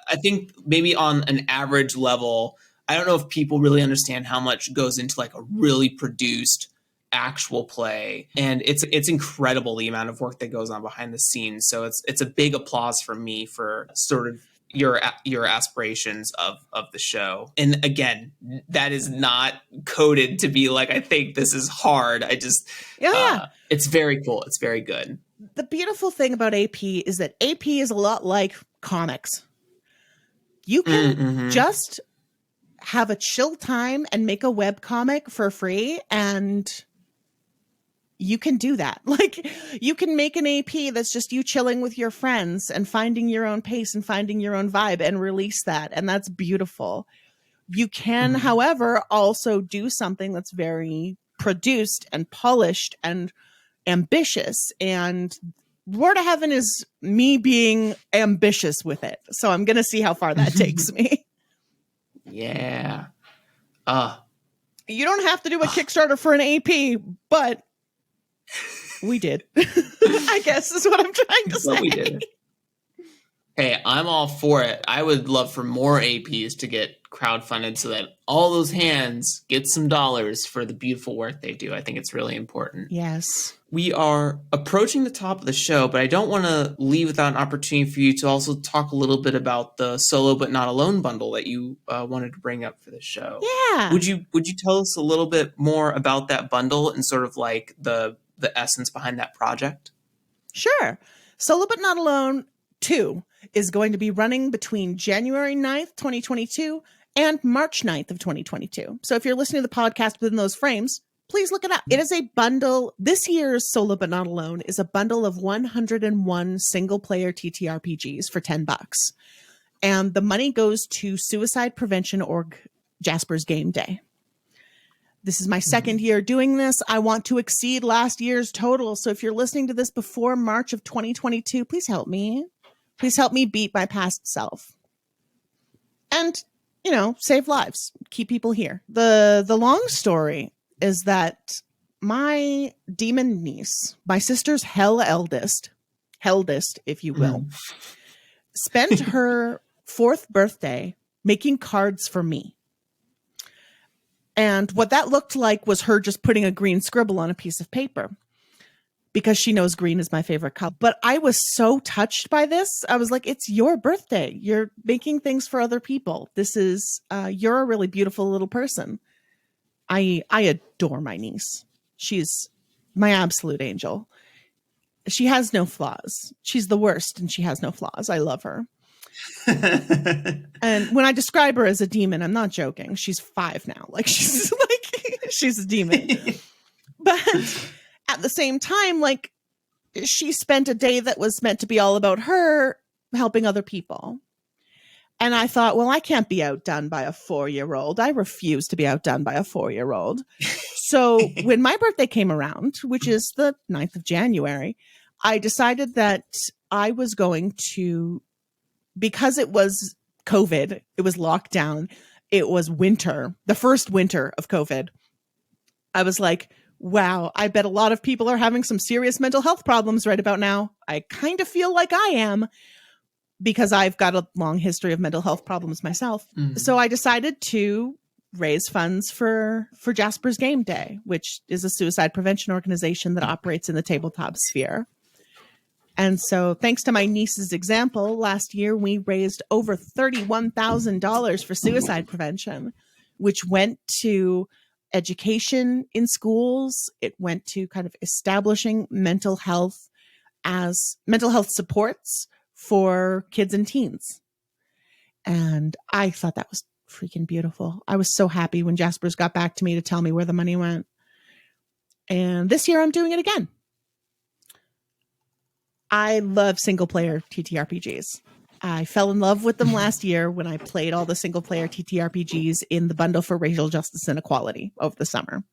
I think maybe on an average level, I don't know if people really understand how much goes into like a really produced actual play, and it's incredible the amount of work that goes on behind the scenes. So it's a big applause from me for sort of your aspirations of the show. And again, that is not coded to be like I think this is hard. I just it's very cool. It's very good. The beautiful thing about AP is that AP is a lot like comics. You can just have a chill time and make a web comic for free, and you can do that. Like, you can make an AP that's just you chilling with your friends and finding your own pace and finding your own vibe and release that. And that's beautiful. You can, however, also do something that's very produced and polished and ambitious. And Word of Heaven is me being ambitious with it. So I'm going to see how far that takes me. Yeah. You don't have to do a Kickstarter for an AP, but we did. I guess is what I'm trying to say. But we did. Hey, I'm all for it. I would love for more APs to get crowdfunded so that all those hands get some dollars for the beautiful work they do. I think it's really important. Yes. We are approaching the top of the show, but I don't want to leave without an opportunity for you to also talk a little bit about the Solo But Not Alone bundle that you wanted to bring up for the show. Yeah. Would you tell us a little bit more about that bundle and sort of like the essence behind that project? Sure. Solo But Not Alone 2 is going to be running between January 9th, 2022 and March 9th of 2022. So if you're listening to the podcast within those frames, please look it up. It is a bundle. This year's Solo But Not Alone is a bundle of 101 single-player TTRPGs for $10. And the money goes to Suicide Prevention Org Jasper's Game Day. This is my second year doing this. I want to exceed last year's total. So if you're listening to this before March of 2022, please help me. Please help me beat my past self. And, save lives. Keep people here. The long story is that my demon niece, my sister's helldest, if you will, spent her 4th birthday making cards for me. And what that looked like was her just putting a green scribble on a piece of paper because she knows green is my favorite color. But I was so touched by this. I was like, it's your birthday. You're making things for other people. This is, you're a really beautiful little person. I adore my niece. She's my absolute angel. She has no flaws. She's the worst and she has no flaws. I love her. And when I describe her as a demon, I'm not joking. She's 5 now. Like she's a demon. But at the same time, like, she spent a day that was meant to be all about her helping other people. And I thought, well, I can't be outdone by a 4-year-old. I refuse to be outdone by a 4-year-old. So when my birthday came around, which is the 9th of January, I decided that I was going to, because it was COVID, it was lockdown, it was winter, the first winter of COVID. I was like, wow, I bet a lot of people are having some serious mental health problems right about now. I kind of feel like I am because I've got a long history of mental health problems myself. So I decided to raise funds for Jasper's Game Day, which is a suicide prevention organization that operates in the tabletop sphere. And so thanks to my niece's example, last year we raised over $31,000 for suicide prevention, which went to education in schools. It went to kind of establishing mental health supports for kids and teens. And I thought that was freaking beautiful. I was so happy when Jasper's got back to me to tell me where the money went. And this year I'm doing it again. I love single player TTRPGs. I fell in love with them last year when I played all the single player TTRPGs in the bundle for racial justice and equality over the summer.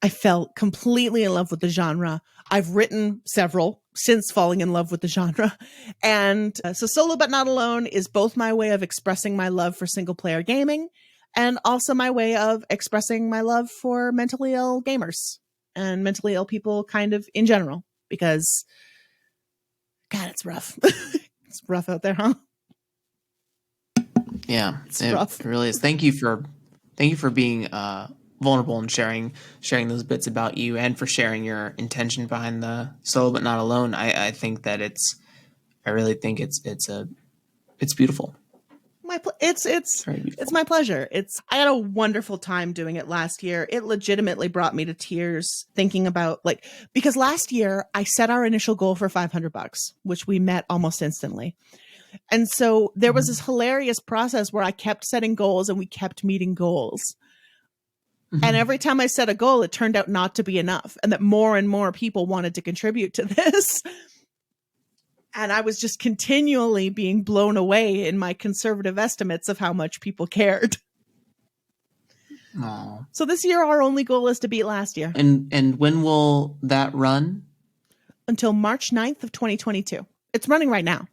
I fell completely in love with the genre. I've written several since falling in love with the genre. And so Solo But Not Alone is both my way of expressing my love for single player gaming and also my way of expressing my love for mentally ill gamers and mentally ill people kind of in general, because God, it's rough. It's rough out there, huh? Yeah, it's rough. It really is. Thank you for being vulnerable and sharing those bits about you, and for sharing your intention behind the Solo But Not Alone. I think that I really think it's beautiful. It's my pleasure. I had a wonderful time doing it last year. It legitimately brought me to tears thinking about, like, because last year I set our initial goal for $500, which we met almost instantly. And so there was this hilarious process where I kept setting goals and we kept meeting goals. And every time I set a goal, it turned out not to be enough, and that more and more people wanted to contribute to this. And I was just continually being blown away in my conservative estimates of how much people cared. Aww. So this year, our only goal is to beat last year. And when will that run? Until March 9th of 2022. It's running right now.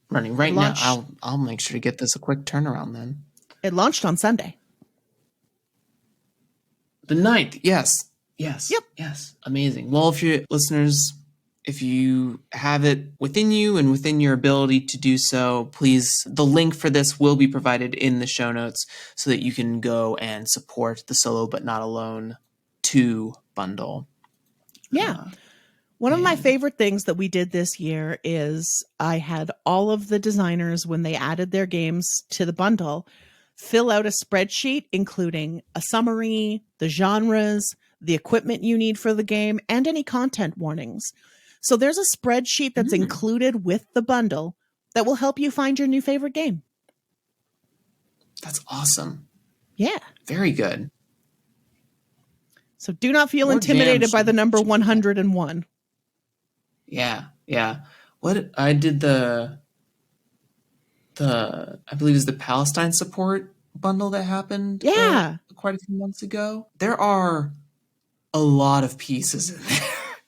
Running right now. I'll make sure to get this a quick turnaround then. It launched on Sunday. The 9th. Yes. Yes. Yep. Yes. Amazing. Well, if you listeners, if you have it within you and within your ability to do so, please, the link for this will be provided in the show notes so that you can go and support the Solo But Not Alone 2 bundle. Yeah. One of my favorite things that we did this year is I had all of the designers, when they added their games to the bundle, fill out a spreadsheet, including a summary, the genres, the equipment you need for the game, and any content warnings. So there's a spreadsheet that's included with the bundle that will help you find your new favorite game. That's awesome. Yeah. Very good. So do not feel intimidated by the number 101. Yeah. Yeah. What I did I believe is the Palestine support bundle that happened quite a few months ago. There are a lot of pieces in there.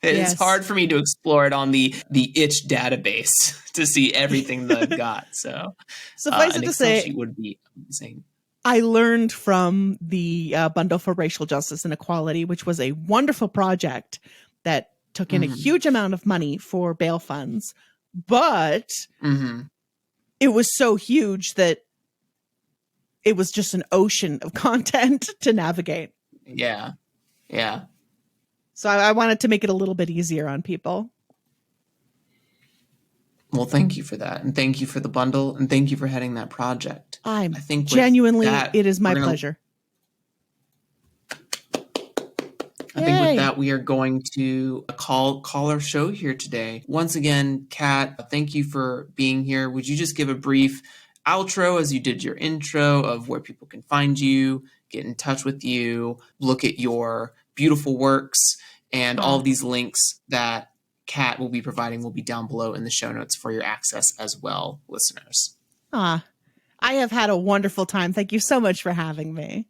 It's hard for me to explore it on the itch database to see everything that I've got. So suffice it to say, sheet would be amazing. I learned from the Bundle for Racial Justice and Equality, which was a wonderful project that took in a huge amount of money for bail funds, but it was so huge that it was just an ocean of content to navigate. Yeah. Yeah. So I wanted to make it a little bit easier on people. Well, thank you for that. And thank you for the bundle. And thank you for heading that project. I think genuinely, it is my pleasure. I think with that, we are going to call our show here today. Once again, Kat, thank you for being here. Would you just give a brief outro as you did your intro of where people can find you, get in touch with you, look at your beautiful works, and all of these links that Kat will be providing will be down below in the show notes for your access as well, listeners. I have had a wonderful time. Thank you so much for having me.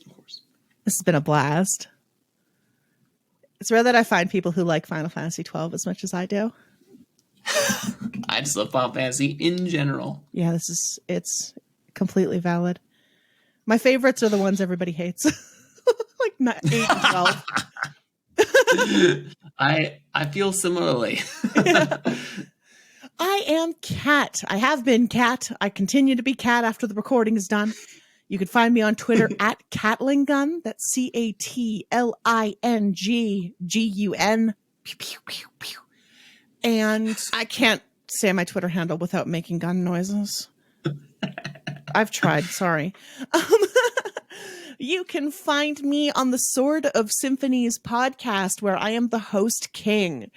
Of course. This has been a blast. It's rare that I find people who like Final Fantasy XII as much as I do. I just love Final Fantasy in general. Yeah, it's completely valid. My favorites are the ones everybody hates. Like 8 and 12. I feel similarly. Yeah. I am Kat. I have been Kat. I continue to be Kat after the recording is done. You can find me on Twitter at Catlingun. That's CATLINGGUN. Pew, pew, pew, pew. And I can't say my Twitter handle without making gun noises. I've tried. Sorry. You can find me on the Sword of Symphonies podcast, where I am the host king.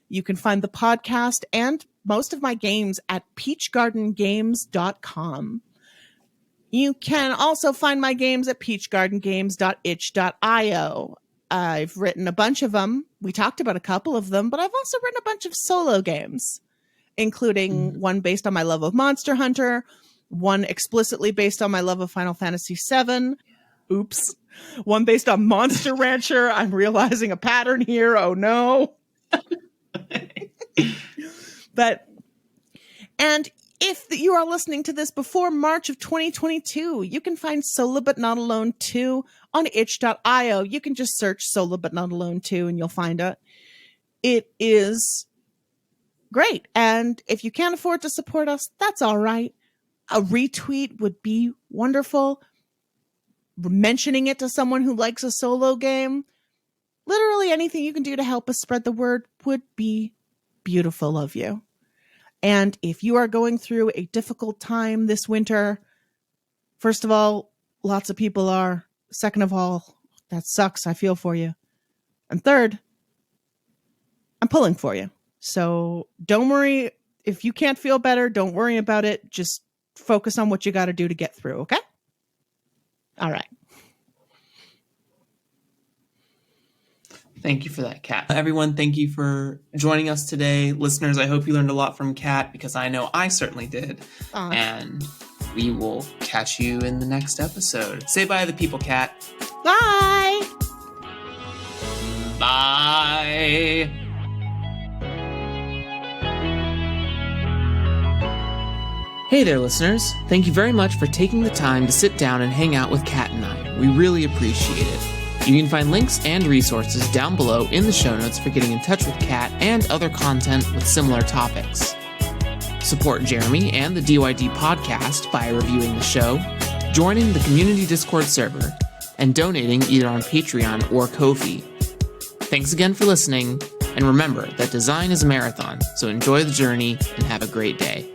You can find the podcast and most of my games at peachgardengames.com. You can also find my games at peachgardengames.itch.io. I've written a bunch of them. We talked about a couple of them, but I've also written a bunch of solo games, including one based on my love of Monster Hunter, one explicitly based on my love of Final Fantasy VII. Oops. One based on Monster Rancher. I'm realizing a pattern here. Oh no. And if you are listening to this before March of 2022, you can find Solo But Not Alone 2 on itch.io. You can just search Solo But Not Alone 2 and you'll find it. It is great. And if you can't afford to support us, that's all right. A retweet would be wonderful. Mentioning it to someone who likes a solo game. Literally anything you can do to help us spread the word would be beautiful of you. And if you are going through a difficult time this winter, first of all, lots of people are. Second of all, that sucks. I feel for you. And third, I'm pulling for you. So don't worry. If you can't feel better, don't worry about it. Just focus on what you got to do to get through, okay? All right. Thank you for that, Kat. Everyone, thank you for joining us today. Listeners, I hope you learned a lot from Kat, because I know I certainly did. Aw. And we will catch you in the next episode. Say bye to the people, Kat. Bye. Bye. Hey there, listeners. Thank you very much for taking the time to sit down and hang out with Kat and I. We really appreciate it. You can find links and resources down below in the show notes for getting in touch with Kat and other content with similar topics. Support Jeremy and the DYD podcast by reviewing the show, joining the community Discord server, and donating either on Patreon or Ko-fi. Thanks again for listening, and remember that design is a marathon, so enjoy the journey and have a great day.